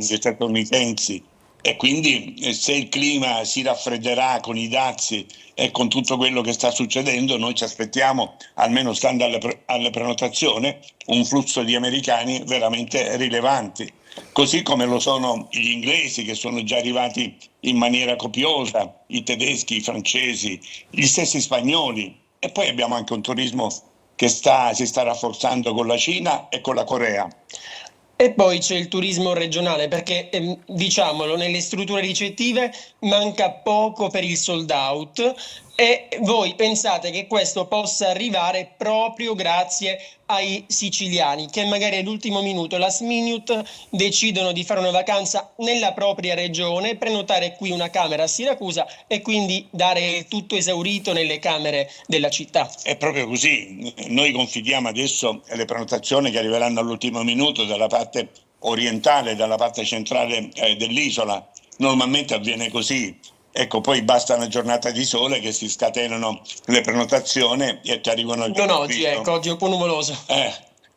statunitensi, e quindi se il clima si raffredderà con i dazi e con tutto quello che sta succedendo, noi ci aspettiamo, almeno stando alle prenotazioni, un flusso di americani veramente rilevanti. Così come lo sono gli inglesi, che sono già arrivati in maniera copiosa, i tedeschi, i francesi, gli stessi spagnoli, e poi abbiamo anche un turismo che si sta rafforzando con la Cina e con la Corea. E poi c'è il turismo regionale, perché diciamolo, nelle strutture ricettive manca poco per il sold out, e voi pensate che questo possa arrivare proprio grazie ai siciliani che magari all'ultimo minuto, last minute, decidono di fare una vacanza nella propria regione, prenotare qui una camera a Siracusa e quindi dare il tutto esaurito nelle camere della città. È proprio così. Noi confidiamo adesso le prenotazioni che arriveranno all'ultimo minuto dalla parte orientale, dalla parte centrale dell'isola. Normalmente avviene così. Ecco, poi basta una giornata di sole che si scatenano le prenotazioni e ti arrivano il Non oggi, ecco, oggi è un po' nuvoloso.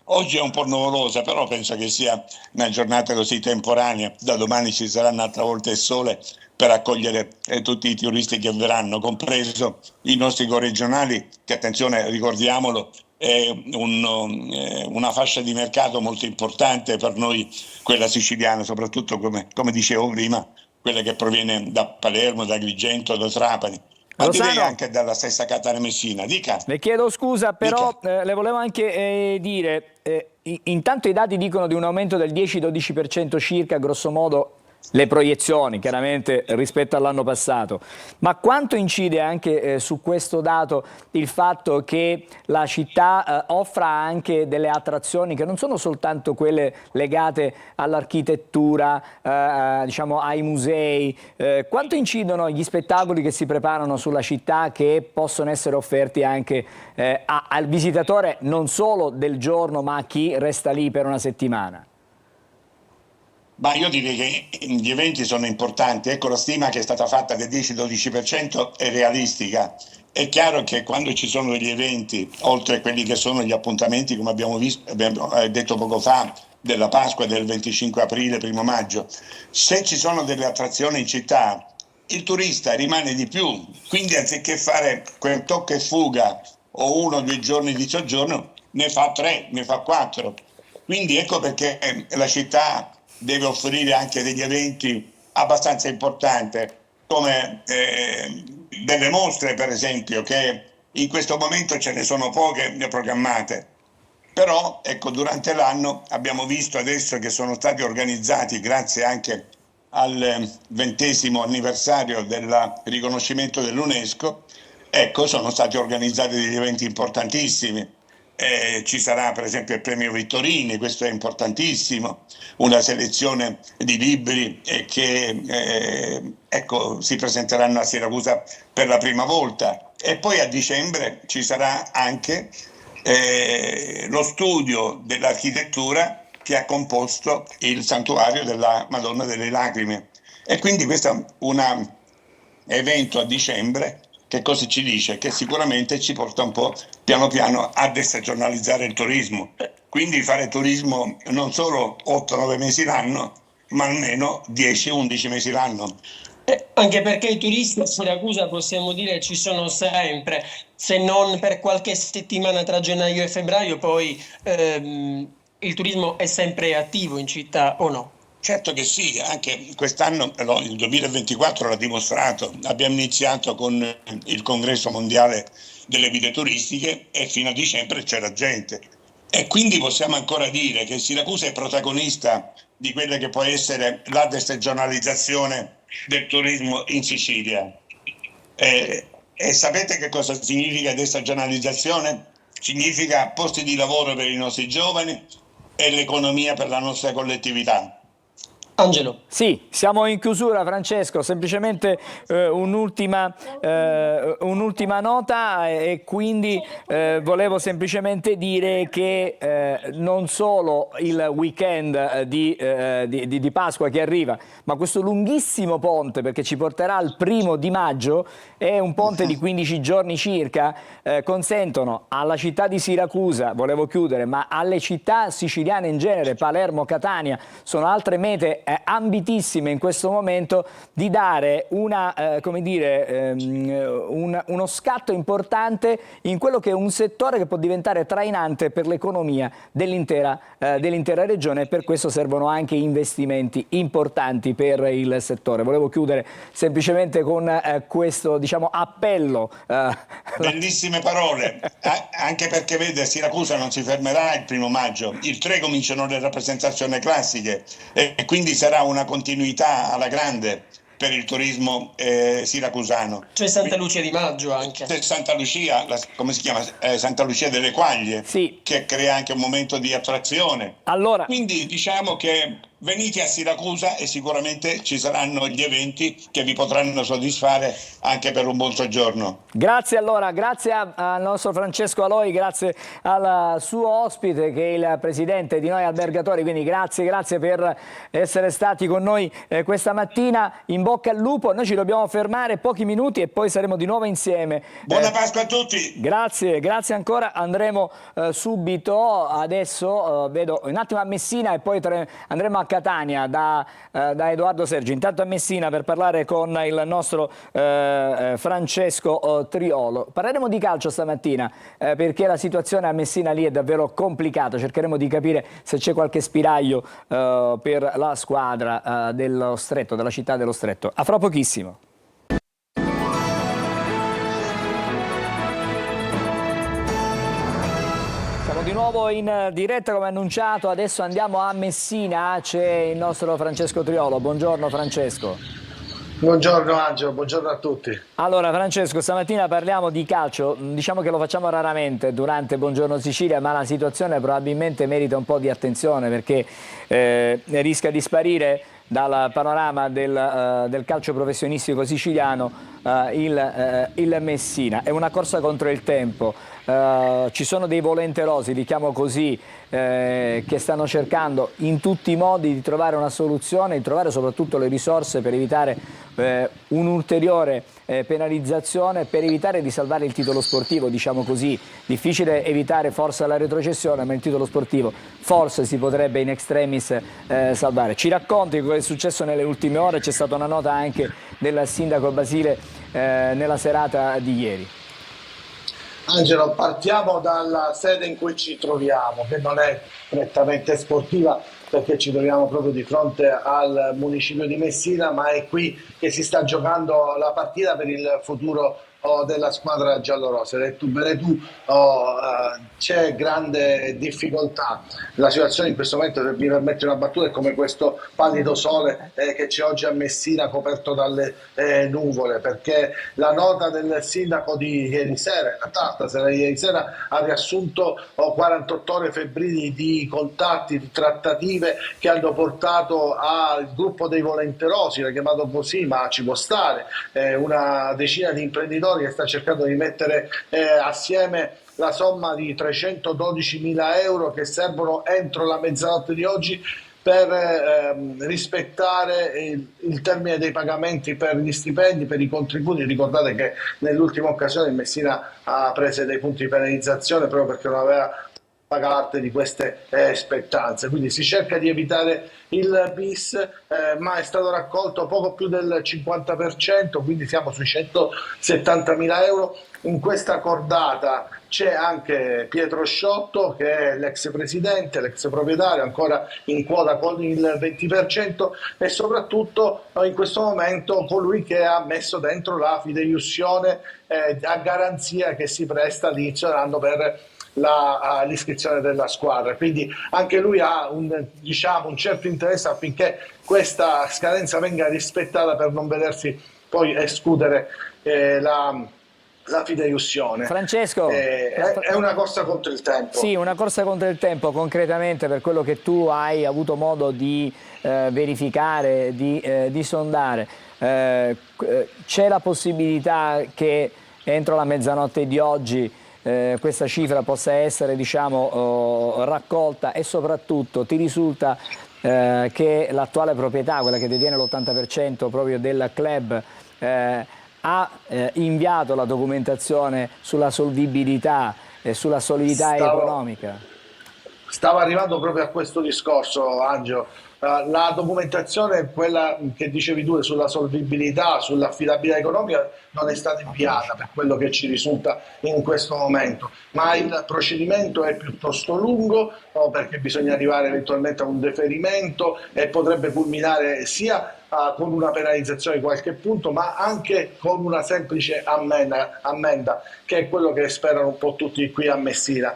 Oggi è un po' nuvolosa, però penso che sia una giornata così temporanea. Da domani ci sarà un'altra volta il sole per accogliere tutti i turisti che verranno, compreso i nostri corregionali, che, attenzione, ricordiamolo, è una fascia di mercato molto importante per noi, quella siciliana, soprattutto come dicevo prima, quella che proviene da Palermo, da Agrigento, da Trapani. Ma direi anche dalla stessa Catania Messina. Dica. Le chiedo scusa, però le volevo anche dire, intanto i dati dicono di un aumento del 10-12% circa, grosso modo, le proiezioni, chiaramente, rispetto all'anno passato. Ma quanto incide anche su questo dato il fatto che la città offra anche delle attrazioni che non sono soltanto quelle legate all'architettura, diciamo ai musei? Quanto incidono gli spettacoli che si preparano sulla città, che possono essere offerti anche al visitatore non solo del giorno, ma a chi resta lì per una settimana? Ma io direi che gli eventi sono importanti. Ecco, la stima che è stata fatta del 10-12% è realistica. È chiaro che quando ci sono degli eventi, oltre a quelli che sono gli appuntamenti, come abbiamo detto poco fa, della Pasqua del 25 aprile, 1 maggio, se ci sono delle attrazioni in città, il turista rimane di più. Quindi anziché fare quel tocca e fuga o 1 o 2 giorni di soggiorno, ne fa 3, ne fa 4. Quindi ecco perché la città deve offrire anche degli eventi abbastanza importanti, come delle mostre, per esempio, che in questo momento ce ne sono poche programmate. Però ecco, durante l'anno abbiamo visto adesso che sono stati organizzati, grazie anche al 20° anniversario del riconoscimento dell'UNESCO, ecco, sono stati organizzati degli eventi importantissimi. Ci sarà per esempio il premio Vittorini, questo è importantissimo, una selezione di libri che ecco, si presenteranno a Siracusa per la prima volta, e poi a dicembre ci sarà anche lo studio dell'architettura che ha composto il santuario della Madonna delle Lacrime, e quindi questo è un evento a dicembre che cosa ci dice? Che sicuramente ci porta un po' piano piano a destagionalizzare il turismo, quindi fare turismo non solo 8-9 mesi l'anno, ma almeno 10-11 mesi l'anno. Anche perché i turisti a Siracusa, possiamo dire, ci sono sempre, se non per qualche settimana tra gennaio e febbraio, poi il turismo è sempre attivo in città, o no? Certo che sì, anche quest'anno, il 2024 l'ha dimostrato. Abbiamo iniziato con il congresso mondiale delle guide turistiche e fino a dicembre c'era gente. E quindi possiamo ancora dire che Siracusa è protagonista di quella che può essere la destagionalizzazione del turismo in Sicilia. E sapete che cosa significa destagionalizzazione? Significa posti di lavoro per i nostri giovani e l'economia per la nostra collettività. Angelo. Sì, siamo in chiusura, Francesco, semplicemente un'ultima nota, e quindi volevo semplicemente dire che non solo il weekend di Pasqua che arriva, ma questo lunghissimo ponte, perché ci porterà al 1° maggio, è un ponte di 15 giorni circa, consentono alla città di Siracusa, volevo chiudere, ma alle città siciliane in genere, Palermo, Catania, sono altre mete ambitissime in questo momento, di dare uno scatto importante in quello che è un settore che può diventare trainante per l'economia dell'intera regione, e per questo servono anche investimenti importanti per il settore. Volevo chiudere semplicemente con questo, diciamo, appello. Bellissime parole, anche perché vede, Siracusa non si fermerà il 1° maggio, il 3 cominciano le rappresentazioni classiche e quindi sarà una continuità alla grande per il turismo siracusano. C'è Santa Lucia di Maggio anche. C'è Santa Lucia, come si chiama? Santa Lucia delle Quaglie, sì, che crea anche un momento di attrazione. Allora, quindi diciamo che venite a Siracusa e sicuramente ci saranno gli eventi che vi potranno soddisfare anche per un buon soggiorno. Grazie allora, grazie al nostro Francesco Aloi, grazie al suo ospite che è il presidente di Noi Albergatori, quindi grazie per essere stati con noi questa mattina. In bocca al lupo, noi ci dobbiamo fermare pochi minuti e poi saremo di nuovo insieme. Buona Pasqua a tutti! Grazie ancora, andremo subito, adesso vedo un attimo a Messina e poi andremo a Catania da Edoardo Sergi. Intanto a Messina per parlare con il nostro Francesco Triolo. Parleremo di calcio stamattina perché la situazione a Messina lì è davvero complicata. Cercheremo di capire se c'è qualche spiraglio per la squadra dello Stretto, della città dello Stretto. A fra pochissimo. Di nuovo in diretta come annunciato, adesso andiamo a Messina, c'è il nostro Francesco Triolo. Buongiorno Francesco. Buongiorno Angelo, buongiorno a tutti. Allora Francesco, stamattina parliamo di calcio, diciamo che lo facciamo raramente durante Buongiorno Sicilia, ma la situazione probabilmente merita un po' di attenzione perché rischia di sparire dal panorama del calcio professionistico siciliano il Messina. È una corsa contro il tempo. Ci sono dei volenterosi, li chiamo così, che stanno cercando in tutti i modi di trovare una soluzione, di trovare soprattutto le risorse per evitare un'ulteriore penalizzazione, per evitare di salvare il titolo sportivo, diciamo così. Difficile evitare forse la retrocessione, ma il titolo sportivo forse si potrebbe in extremis salvare. Ci racconti cosa è successo nelle ultime ore? C'è stata una nota anche del sindaco Basile nella serata di ieri. Angelo, partiamo dalla sede in cui ci troviamo, che non è prettamente sportiva perché ci troviamo proprio di fronte al municipio di Messina, ma è qui che si sta giocando la partita per il futuro della squadra giallorosa. Hai detto bene tu, c'è grande difficoltà. La situazione in questo momento, se mi permetti una battuta, è come questo pallido sole che c'è oggi a Messina coperto dalle nuvole, perché la nota del sindaco di ieri sera, in realtà la sera di ieri sera, ha riassunto 48 ore febbrili di contatti, di trattative che hanno portato al gruppo dei volenterosi, l'ha chiamato così, ma ci può stare, una decina di imprenditori che sta cercando di mettere assieme la somma di 312.000 euro che servono entro la mezzanotte di oggi per rispettare il termine dei pagamenti per gli stipendi, per i contributi. Ricordate che nell'ultima occasione il Messina ha preso dei punti di penalizzazione proprio perché non aveva parte di queste spettanze, quindi si cerca di evitare il bis, ma è stato raccolto poco più del 50%, quindi siamo sui 170.000 euro. In questa cordata c'è anche Pietro Sciotto, che è l'ex presidente, l'ex proprietario, ancora in quota con il 20%, e soprattutto in questo momento colui che ha messo dentro la fideiussione a garanzia che si presta all'inizio dell'anno per l'iscrizione della squadra, quindi anche lui ha un certo interesse affinché questa scadenza venga rispettata per non vedersi poi escludere la fideiussione. Francesco, è una corsa contro il tempo. Sì, una corsa contro il tempo. Concretamente, per quello che tu hai avuto modo di verificare, di sondare, c'è la possibilità che entro la mezzanotte di oggi questa cifra possa essere, diciamo, raccolta, e soprattutto ti risulta che l'attuale proprietà, quella che detiene l'80% proprio del club, ha inviato la documentazione sulla solvibilità e sulla solidità economica? Stavo arrivando proprio a questo discorso, Angelo. La documentazione, quella che dicevi tu sulla solvibilità, sull'affidabilità economica, non è stata inviata per quello che ci risulta in questo momento, ma il procedimento è piuttosto lungo, perché bisogna arrivare eventualmente a un deferimento e potrebbe culminare sia con una penalizzazione di qualche punto, ma anche con una semplice ammenda, che è quello che sperano un po' tutti qui a Messina.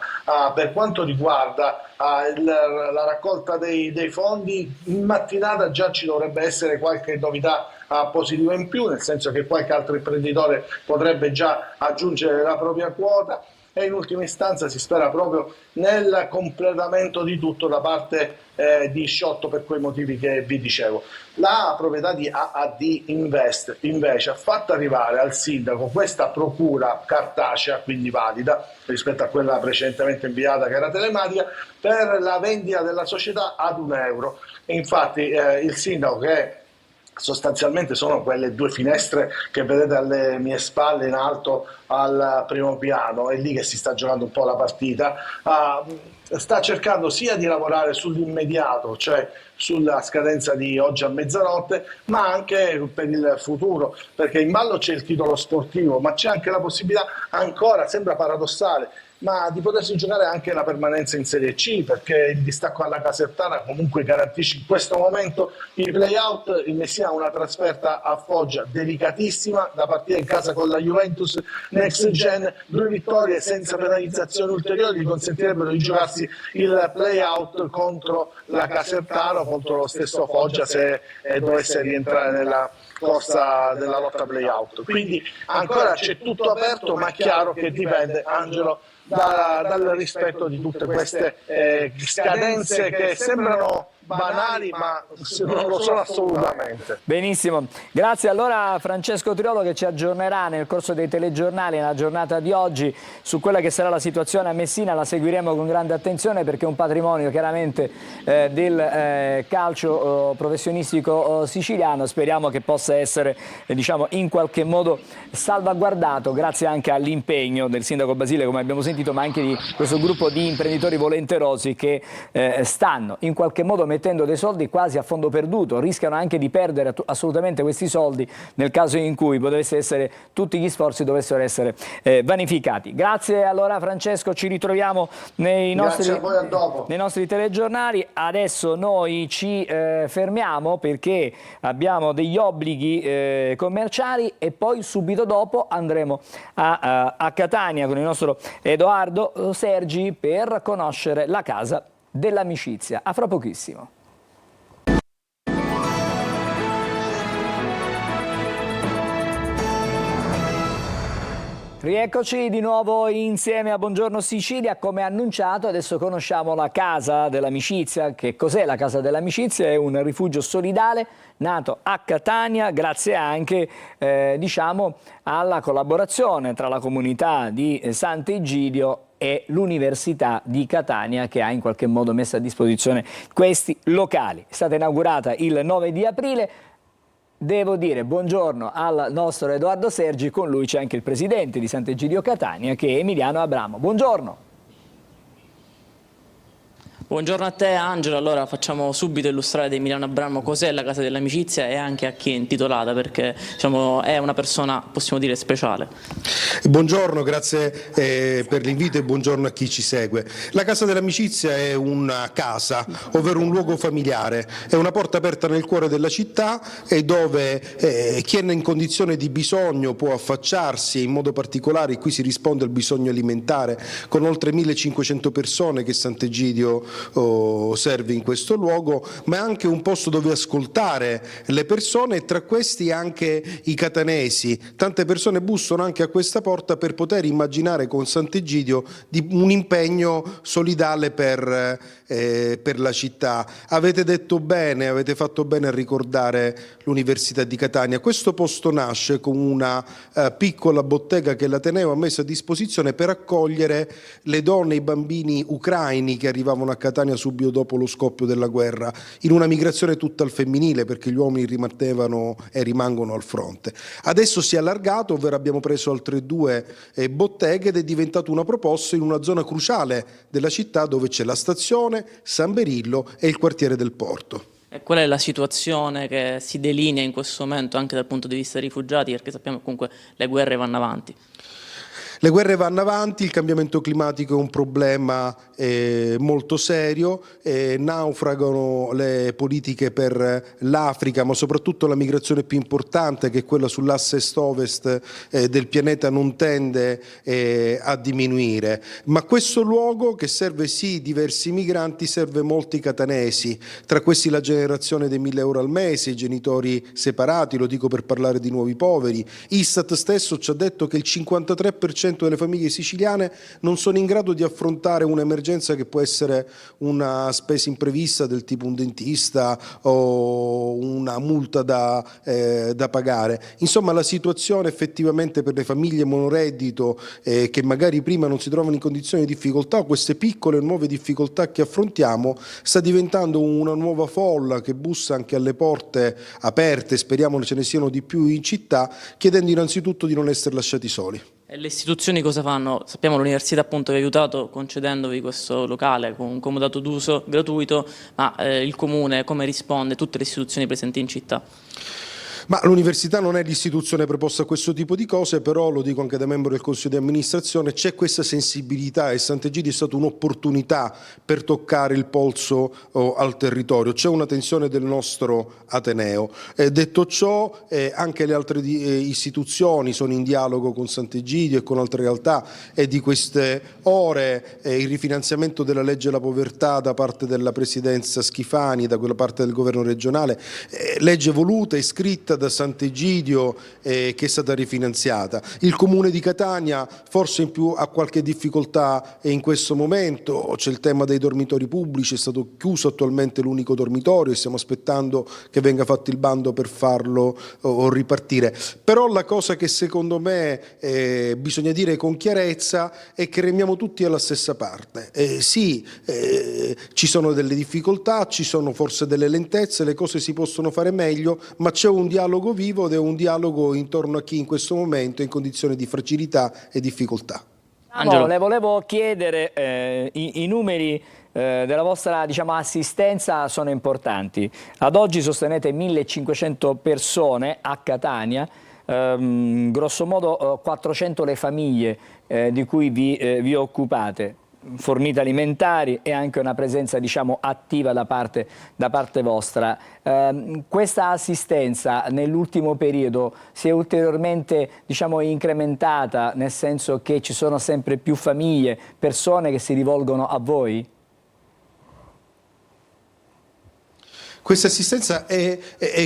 Per quanto riguarda la raccolta dei fondi, in mattinata già ci dovrebbe essere qualche novità positiva in più, nel senso che qualche altro imprenditore potrebbe già aggiungere la propria quota. e in ultima istanza si spera proprio nel completamento di tutto da parte di Sciotto, per quei motivi che vi dicevo. La proprietà di AAD Invest invece ha fatto arrivare al sindaco questa procura cartacea, quindi valida rispetto a quella precedentemente inviata che era telematica, per la vendita della società ad €1. E infatti il sindaco, che sostanzialmente sono quelle due finestre che vedete alle mie spalle in alto al primo piano, è lì che si sta giocando un po' la partita, sta cercando sia di lavorare sull'immediato, cioè sulla scadenza di oggi a mezzanotte, ma anche per il futuro, perché in ballo c'è il titolo sportivo, ma c'è anche la possibilità, ancora sembra paradossale, ma di potersi giocare anche la permanenza in Serie C, perché il distacco alla Casertana comunque garantisce in questo momento i play-out. Il Messina ha una trasferta a Foggia delicatissima, da partire in casa con la Juventus Next Gen, 2 vittorie senza penalizzazioni ulteriori gli consentirebbero di giocarsi il play-out contro la Casertana, contro lo stesso Foggia, se dovesse rientrare nella corsa della lotta play-out. Quindi ancora c'è tutto aperto, ma è chiaro che dipende, Angelo, dal rispetto di tutte queste scadenze che sembrano banali, ma non lo sono assolutamente. Benissimo, grazie allora a Francesco Triolo, che ci aggiornerà nel corso dei telegiornali nella giornata di oggi su quella che sarà la situazione a Messina. La seguiremo con grande attenzione, perché è un patrimonio chiaramente del calcio professionistico siciliano. Speriamo che possa essere diciamo in qualche modo salvaguardato, grazie anche all'impegno del sindaco Basile, come abbiamo sentito, ma anche di questo gruppo di imprenditori volenterosi che stanno in qualche modo mettendo dei soldi quasi a fondo perduto, rischiano anche di perdere assolutamente questi soldi nel caso in cui tutti gli sforzi dovessero essere vanificati. Grazie allora Francesco, ci ritroviamo nei nostri telegiornali. Adesso noi ci fermiamo perché abbiamo degli obblighi commerciali e poi subito dopo andremo a Catania con il nostro Edoardo Sergi per conoscere la Casa dell'Amicizia. A fra pochissimo. Rieccoci di nuovo insieme a Buongiorno Sicilia. Come annunciato, adesso conosciamo la Casa dell'Amicizia. Che cos'è la Casa dell'Amicizia? È un rifugio solidale nato a Catania grazie anche diciamo alla collaborazione tra la comunità di Sant'Egidio e l'Università di Catania, che ha in qualche modo messo a disposizione questi locali. È stata inaugurata il 9 di aprile. Devo dire buongiorno al nostro Edoardo Sergi, con lui c'è anche il presidente di Sant'Egidio Catania, che è Emiliano Abramo. Buongiorno. Buongiorno a te Angelo, allora facciamo subito illustrare ad Emiliano Abramo cos'è la Casa dell'Amicizia e anche a chi è intitolata, perché diciamo, è una persona, possiamo dire, speciale. Buongiorno, grazie per l'invito e buongiorno a chi ci segue. La Casa dell'Amicizia è una casa, ovvero un luogo familiare, è una porta aperta nel cuore della città e dove chi è in condizione di bisogno può affacciarsi, in modo particolare qui si risponde al bisogno alimentare, con oltre 1500 persone che Sant'Egidio serve in questo luogo, ma è anche un posto dove ascoltare le persone e tra questi anche i catanesi. Tante persone bussano anche a questa porta per poter immaginare con Sant'Egidio un impegno solidale per la città. Avete detto bene, avete fatto bene a ricordare l'Università di Catania. Questo posto nasce con una piccola bottega che l'Ateneo ha messo a disposizione per accogliere le donne e i bambini ucraini che arrivavano a Catania subito dopo lo scoppio della guerra, in una migrazione tutta al femminile, perché gli uomini rimanevano e rimangono al fronte. Adesso si è allargato, ovvero abbiamo preso altre 2 botteghe ed è diventato una proposta in una zona cruciale della città dove c'è la stazione, San Berillo e il quartiere del Porto. E qual è la situazione che si delinea in questo momento anche dal punto di vista dei rifugiati, perché sappiamo che comunque le guerre vanno avanti? Le guerre vanno avanti, il cambiamento climatico è un problema molto serio, naufragano le politiche per l'Africa, ma soprattutto la migrazione più importante, che è quella sull'asse est-ovest del pianeta, non tende a diminuire. Ma questo luogo, che serve sì diversi migranti, serve molti catanesi, tra questi la generazione dei 1.000 euro al mese, i genitori separati, lo dico per parlare di nuovi poveri. Istat stesso ci ha detto che il 53% 50% delle famiglie siciliane non sono in grado di affrontare un'emergenza che può essere una spesa imprevista del tipo un dentista o una multa da pagare. Insomma, la situazione effettivamente per le famiglie monoreddito che magari prima non si trovano in condizioni di difficoltà, queste piccole e nuove difficoltà che affrontiamo, sta diventando una nuova folla che bussa anche alle porte aperte, speriamo ce ne siano di più in città, chiedendo innanzitutto di non essere lasciati soli. E le istituzioni cosa fanno? Sappiamo l'università appunto vi ha aiutato concedendovi questo locale con un comodato d'uso gratuito, ma il comune come risponde, tutte le istituzioni presenti in città? Ma l'università non è l'istituzione preposta a questo tipo di cose, però lo dico anche da membro del Consiglio di amministrazione, c'è questa sensibilità e Sant'Egidio è stata un'opportunità per toccare il polso al territorio, c'è una tensione del nostro Ateneo. Detto ciò, anche le altre istituzioni sono in dialogo con Sant'Egidio e con altre realtà e di queste ore il rifinanziamento della legge alla povertà da parte della presidenza Schifani, da quella parte del governo regionale, legge voluta e scritta da Sant'Egidio che è stata rifinanziata. Il comune di Catania forse in più ha qualche difficoltà in questo momento, c'è il tema dei dormitori pubblici, è stato chiuso attualmente l'unico dormitorio e stiamo aspettando che venga fatto il bando per farlo ripartire. Però la cosa che secondo me bisogna dire con chiarezza è che remiamo tutti alla stessa parte. Sì, ci sono delle difficoltà, ci sono forse delle lentezze, le cose si possono fare meglio, ma c'è un dialogo vivo ed è un dialogo intorno a chi in questo momento è in condizioni di fragilità e difficoltà. Angelo, le volevo chiedere, i numeri della vostra assistenza sono importanti. Ad oggi sostenete 1500 persone a Catania, grosso modo 400 le famiglie di cui vi occupate. Fornite alimentari e anche una presenza attiva da parte vostra. Questa assistenza nell'ultimo periodo si è ulteriormente incrementata, nel senso che ci sono sempre più famiglie, persone che si rivolgono a voi? Questa assistenza è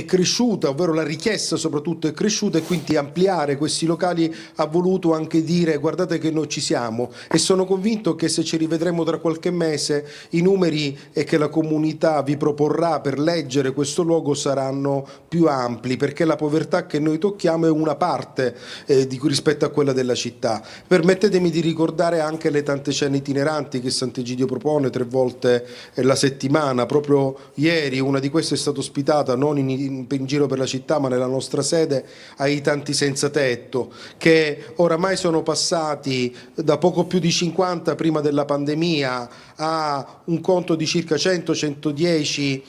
cresciuta, ovvero la richiesta soprattutto è cresciuta e quindi ampliare questi locali ha voluto anche dire guardate che noi ci siamo e sono convinto che se ci rivedremo tra qualche mese i numeri che la comunità vi proporrà per leggere questo luogo saranno più ampli perché la povertà che noi tocchiamo è una parte rispetto a quella della città. Permettetemi di ricordare anche le tante cene itineranti che Sant'Egidio propone 3 volte la settimana, proprio ieri una di queste è stata ospitata non in giro per la città ma nella nostra sede ai tanti senza tetto che oramai sono passati da poco più di 50 prima della pandemia a un conto di circa 100-110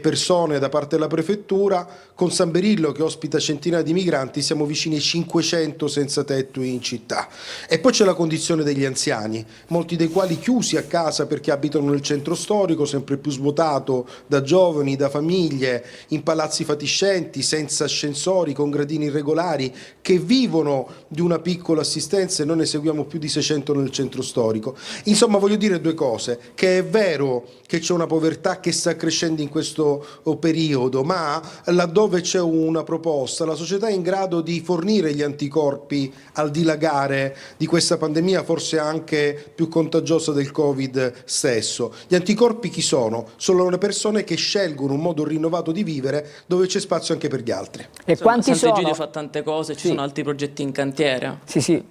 persone da parte della prefettura. Con San Berillo che ospita centinaia di migranti siamo vicini ai 500 senza tetto in città. E poi c'è la condizione degli anziani, molti dei quali chiusi a casa perché abitano nel centro storico sempre più svuotato da giovani, da famiglie, in palazzi fatiscenti, senza ascensori, con gradini irregolari, che vivono di una piccola assistenza e noi ne seguiamo più di 600 nel centro storico. Insomma, voglio dire 2 cose, che è vero che c'è una povertà che sta crescendo in questo periodo, ma laddove c'è una proposta, la società è in grado di fornire gli anticorpi al dilagare di questa pandemia, forse anche più contagiosa del Covid stesso. Gli anticorpi chi sono? Sono le persone che scelgono un modo rinnovato di vivere dove c'è spazio anche per gli altri. E quanti sono? Sant'Egidio fa tante cose, ci sono altri progetti in cantiere. Sì.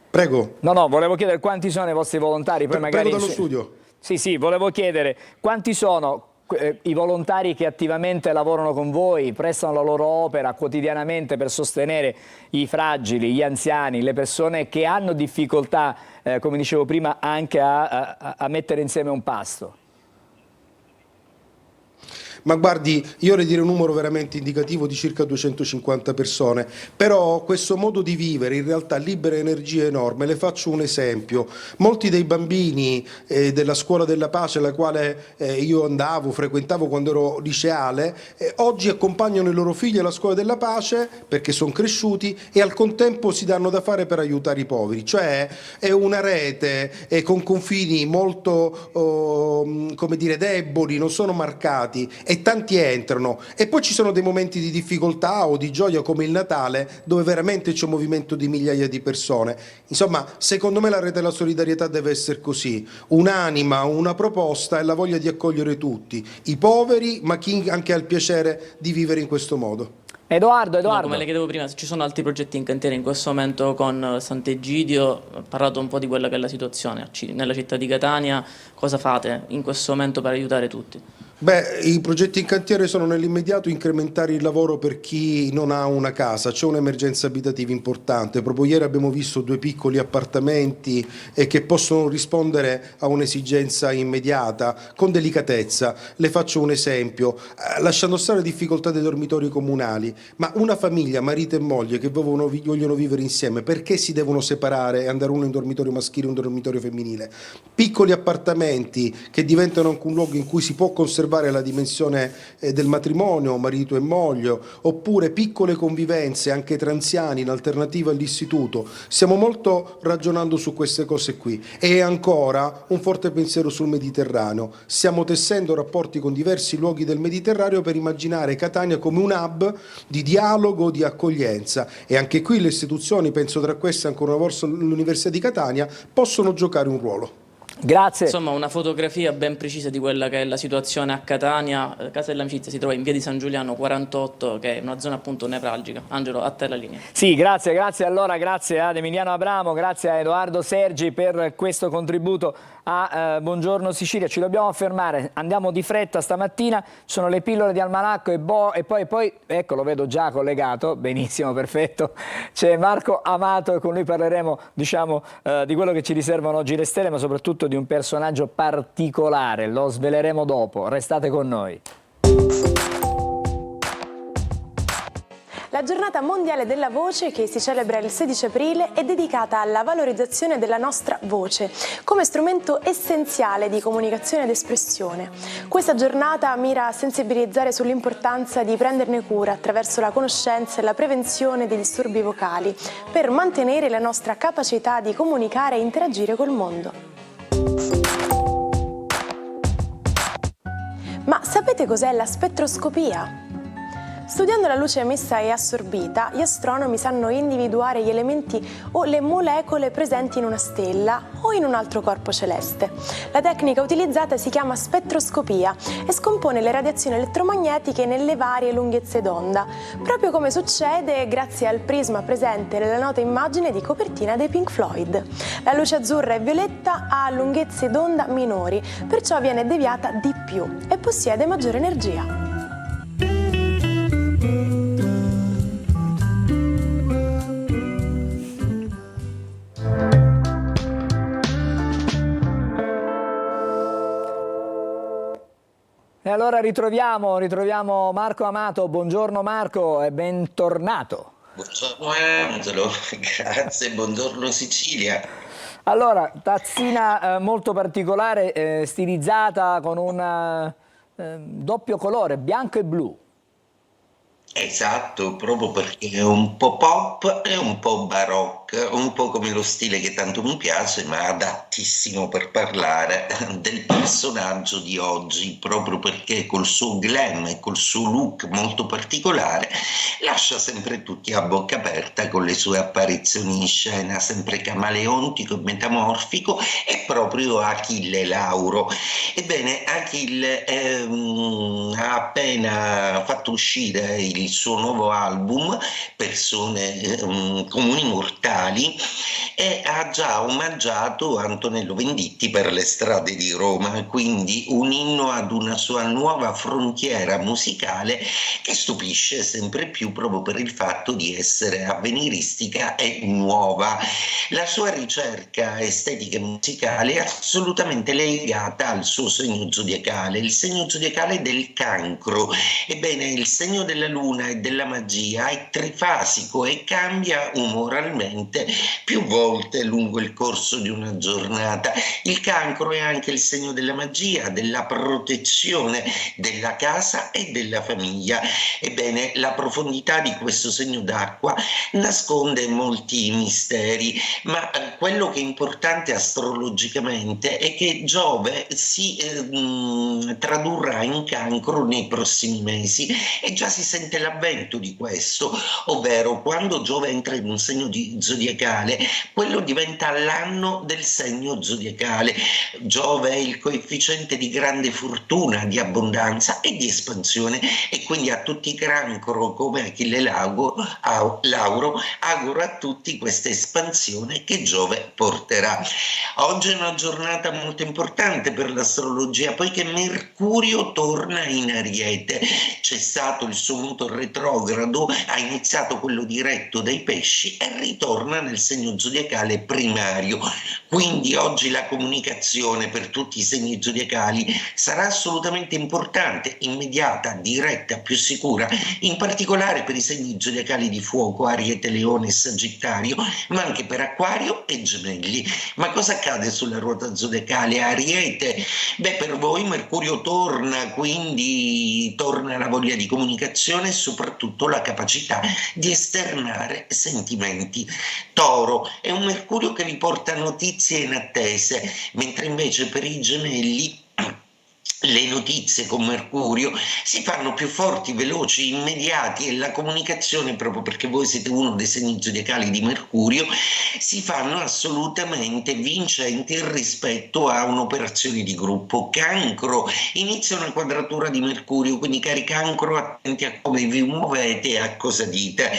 Prego. No, volevo chiedere quanti sono i vostri volontari, poi magari... Prego dallo studio. Sì, volevo chiedere quanti sono i volontari che attivamente lavorano con voi, prestano la loro opera quotidianamente per sostenere i fragili, gli anziani, le persone che hanno difficoltà, come dicevo prima, anche a mettere insieme un pasto. Ma guardi, io le direi un numero veramente indicativo di circa 250 persone, però questo modo di vivere in realtà libera energie enorme. Le faccio un esempio: molti dei bambini della scuola della pace alla quale io frequentavo quando ero liceale, oggi accompagnano i loro figli alla scuola della pace perché sono cresciuti e al contempo si danno da fare per aiutare i poveri, cioè è una rete con confini molto come dire deboli, non sono marcati, e tanti entrano, e poi ci sono dei momenti di difficoltà o di gioia come il Natale dove veramente c'è un movimento di migliaia di persone. Insomma, secondo me la rete della solidarietà deve essere così: un'anima, una proposta e la voglia di accogliere tutti, i poveri, ma chi anche ha il piacere di vivere in questo modo. Edoardo. No, come le chiedevo prima, se ci sono altri progetti in cantiere in questo momento con Sant'Egidio, ho parlato un po' di quella che è la situazione nella città di Catania, cosa fate in questo momento per aiutare tutti? Beh, i progetti in cantiere sono nell'immediato incrementare il lavoro per chi non ha una casa. C'è un'emergenza abitativa importante. Proprio ieri abbiamo visto 2 piccoli appartamenti che possono rispondere a un'esigenza immediata con delicatezza. Le faccio un esempio, lasciando stare le difficoltà dei dormitori comunali, ma una famiglia, marito e moglie, che vogliono vivere insieme, perché si devono separare e andare uno in dormitorio maschile e un dormitorio femminile? Piccoli appartamenti che diventano anche un luogo in cui si può conservare la dimensione del matrimonio, marito e moglie, oppure piccole convivenze anche tra anziani in alternativa all'istituto. Stiamo molto ragionando su queste cose qui. E ancora un forte pensiero sul Mediterraneo. Stiamo tessendo rapporti con diversi luoghi del Mediterraneo per immaginare Catania come un hub di dialogo, di accoglienza, e anche qui le istituzioni, penso tra queste ancora una volta l'Università di Catania, possono giocare un ruolo. Grazie. Insomma, una fotografia ben precisa di quella che è la situazione a Catania. Casa dell'Amicizia si trova in via di San Giuliano 48, che è una zona appunto nevralgica. Angelo, a te la linea. Sì, grazie. Allora, grazie ad Emiliano Abramo, grazie a Edoardo Sergi per questo contributo a Buongiorno Sicilia. Ci dobbiamo fermare, andiamo di fretta stamattina, ci sono le pillole di Almanacco e poi, ecco, lo vedo già collegato, benissimo, perfetto, c'è Marco Amato e con lui parleremo, diciamo, di quello che ci riservano oggi le stelle, ma soprattutto di un personaggio particolare, lo sveleremo dopo, restate con noi. La giornata mondiale della voce, che si celebra il 16 aprile, è dedicata alla valorizzazione della nostra voce come strumento essenziale di comunicazione ed espressione. Questa giornata mira a sensibilizzare sull'importanza di prenderne cura attraverso la conoscenza e la prevenzione dei disturbi vocali per mantenere la nostra capacità di comunicare e interagire col mondo. Ma sapete cos'è la spettroscopia? Studiando la luce emessa e assorbita, gli astronomi sanno individuare gli elementi o le molecole presenti in una stella o in un altro corpo celeste. La tecnica utilizzata si chiama spettroscopia e scompone le radiazioni elettromagnetiche nelle varie lunghezze d'onda, proprio come succede grazie al prisma presente nella nota immagine di copertina dei Pink Floyd. La luce azzurra e violetta ha lunghezze d'onda minori, perciò viene deviata di più e possiede maggiore energia. E allora ritroviamo Marco Amato. Buongiorno Marco e bentornato. Buongiorno Angelo, grazie, buongiorno Sicilia. Allora, tazzina molto particolare, stilizzata con un doppio colore, bianco e blu. Esatto, proprio perché è un po' pop e un po' barocco, un po' come lo stile che tanto mi piace, ma adattissimo per parlare del personaggio di oggi, proprio perché col suo glam e col suo look molto particolare lascia sempre tutti a bocca aperta con le sue apparizioni in scena, sempre camaleontico e metamorfico, è proprio Achille Lauro. Ebbene, Achille ha appena fatto uscire il suo nuovo album Persone comuni mortali e ha già omaggiato Antonello Venditti per le strade di Roma, quindi un inno ad una sua nuova frontiera musicale che stupisce sempre più proprio per il fatto di essere avveniristica e nuova. La sua ricerca estetica e musicale è assolutamente legata al suo segno zodiacale, il segno zodiacale del Cancro. Ebbene, il segno della Luna fortuna e della magia è trifasico e cambia umoralmente più volte lungo il corso di una giornata. Il cancro è anche il segno della magia, della protezione della casa e della famiglia. Ebbene, la profondità di questo segno d'acqua nasconde molti misteri, ma quello che è importante astrologicamente è che Giove si tradurrà in cancro nei prossimi mesi e già si sente l'avvento di questo, ovvero quando Giove entra in un segno zodiacale, quello diventa l'anno del segno zodiacale. Giove è il coefficiente di grande fortuna, di abbondanza e di espansione, e quindi a tutti i cancro come Achille Lauro auguro a tutti questa espansione che Giove porterà. Oggi è una giornata molto importante per l'astrologia, poiché Mercurio torna in Ariete. C'è stato il suo moto retrogrado, ha iniziato quello diretto dai Pesci e ritorna nel segno zodiacale primario. Quindi oggi la comunicazione per tutti i segni zodiacali sarà assolutamente importante, immediata, diretta, più sicura, in particolare per i segni zodiacali di fuoco, Ariete, Leone e Sagittario, ma anche per Acquario e Gemelli. Ma cosa accade sulla ruota zodiacale? Ariete, per voi Mercurio torna, quindi torna la voglia di comunicazione e soprattutto la capacità di esternare sentimenti. Toro, è un Mercurio che vi porta notizie inattese, mentre invece per i Gemelli le notizie con Mercurio si fanno più forti, veloci, immediati, e la comunicazione, proprio perché voi siete uno dei segni zodiacali di Mercurio, si fanno assolutamente vincenti rispetto a un'operazione di gruppo. Cancro, inizia una quadratura di Mercurio, quindi cari Cancro, attenti a come vi muovete e a cosa dite.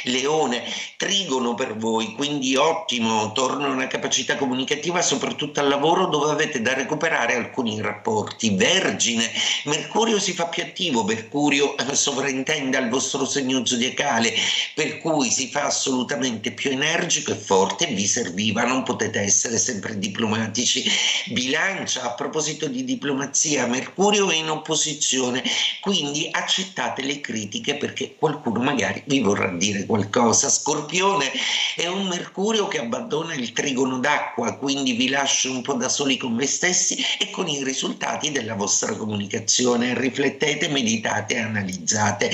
Leone, trigono per voi, quindi ottimo, torna una capacità comunicativa soprattutto al lavoro, dove avete da recuperare alcuni rapporti. Vergine, Mercurio si fa più attivo, Mercurio sovrintende al vostro segno zodiacale, per cui si fa assolutamente più energico e forte. Vi serviva, non potete essere sempre diplomatici. Bilancia, a proposito di diplomazia, Mercurio è in opposizione, quindi accettate le critiche perché qualcuno magari vi vorrà dire qualcosa. Scorpione, è un Mercurio che abbandona il trigono d'acqua, quindi vi lascia un po' da soli con voi stessi e con i risultati della vostra comunicazione. Riflettete, meditate, analizzate.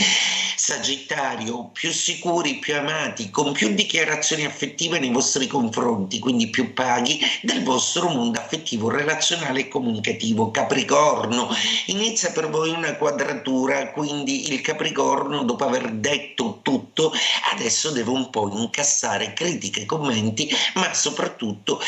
Sagittario, più sicuri, più amati, con più dichiarazioni affettive nei vostri confronti, quindi più paghi del vostro mondo affettivo, relazionale e comunicativo. Capricorno, inizia per voi una quadratura, quindi il Capricorno, dopo aver detto tutto, adesso deve un po' incassare critiche, commenti, ma soprattutto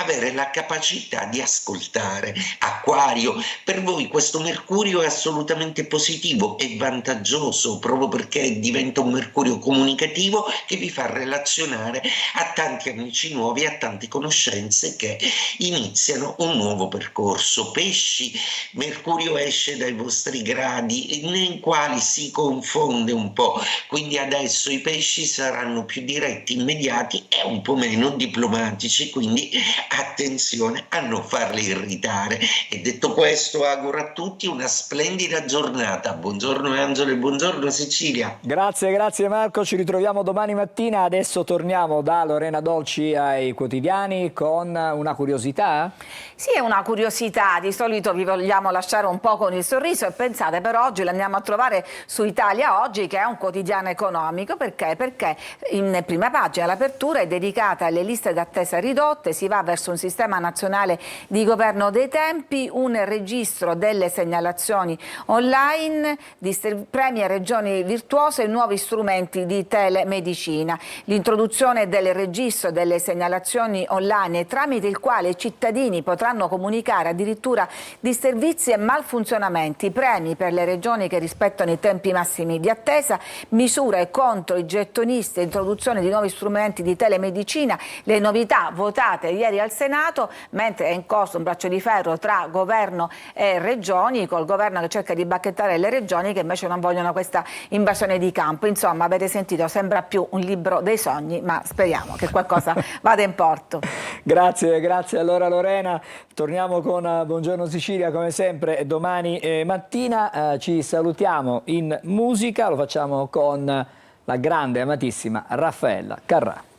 avere la capacità di ascoltare. Acquario, per voi questo Mercurio è assolutamente positivo e vantaggioso, proprio perché diventa un Mercurio comunicativo che vi fa relazionare a tanti amici nuovi, a tante conoscenze che iniziano un nuovo percorso. Pesci, Mercurio esce dai vostri gradi nei quali si confonde un po', quindi adesso i pesci saranno più diretti, immediati e un po' meno diplomatici, quindi attenzione a non farli irritare. E detto questo, auguro a tutti una splendida giornata. Buongiorno Angelo e buongiorno Sicilia. Grazie Marco, ci ritroviamo domani mattina. Adesso torniamo da Lorena Dolci ai quotidiani con una curiosità. Sì, è una curiosità, di solito vi vogliamo lasciare un po' con il sorriso, e pensate, per oggi l'andiamo a trovare su Italia Oggi, che è un quotidiano economico. Perché? Perché in prima pagina l'apertura è dedicata alle liste d'attesa ridotte, si va verso un sistema nazionale di governo dei tempi, un registro delle segnalazioni online, premi a regioni virtuose e nuovi strumenti di telemedicina. L'introduzione del registro delle segnalazioni online, tramite il quale i cittadini potranno comunicare addirittura disservizi e malfunzionamenti, premi per le regioni che rispettano i tempi massimi di attesa, misure contro i gettonisti, introduzione di nuovi strumenti di telemedicina, le novità votate ieri al Senato, mentre è in corso un braccio di ferro tra governo e e regioni, col governo che cerca di bacchettare le regioni che invece non vogliono questa invasione di campo. Insomma, avete sentito, sembra più un libro dei sogni, ma speriamo che qualcosa vada in porto. Grazie, grazie allora Lorena. Torniamo con Buongiorno Sicilia come sempre domani mattina. Ci salutiamo in musica, lo facciamo con la grande, amatissima Raffaella Carrà.